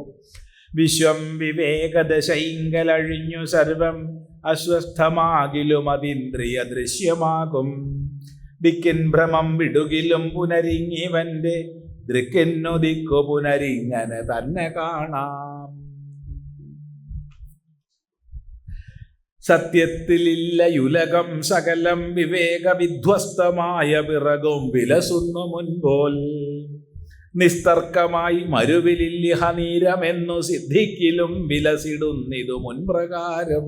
വിശ്വം വിവേകദശൈങ്കലഴിഞ്ഞു സർവം അസ്വസ്ഥമാകിലും അതിന്ദ്രിയ ദൃശ്യമാകും. ദിക്കിൻ ഭ്രമം വിടുകിലും പുനരിങ്ങിവന്റെ ദൃക്കിന്നു ദിക്കു പുനരിങ്ങനെ തന്നെ കാണാം. സത്യത്തിലില്ല യുലകം സകലം വിവേകവിധ്വസ്തമായ പിറകും വിലസുന്നു മുൻപോൽ. നിസ്തർക്കമായി മരുവിലില്ലിഹ നീരമെന്നു സിദ്ധിക്കിലും വിലസിടുന്നിതു മുൻപ്രകാരം.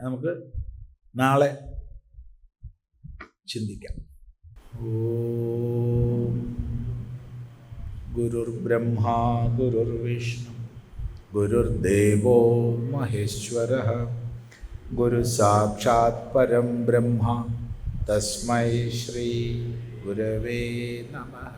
നമുക്ക് നാളെ ചിന്തിക്കാം. ഓം ഗുരുർബ്രഹ്മാ ഗുരുർവിഷ്ണു ഗുരുർദേവോ മഹേശ്വരഃ ഗുരു സാക്ഷാത് പരം ബ്രഹ്മ തസ്മൈ ശ്രീ ഗുരവേ നമഃ.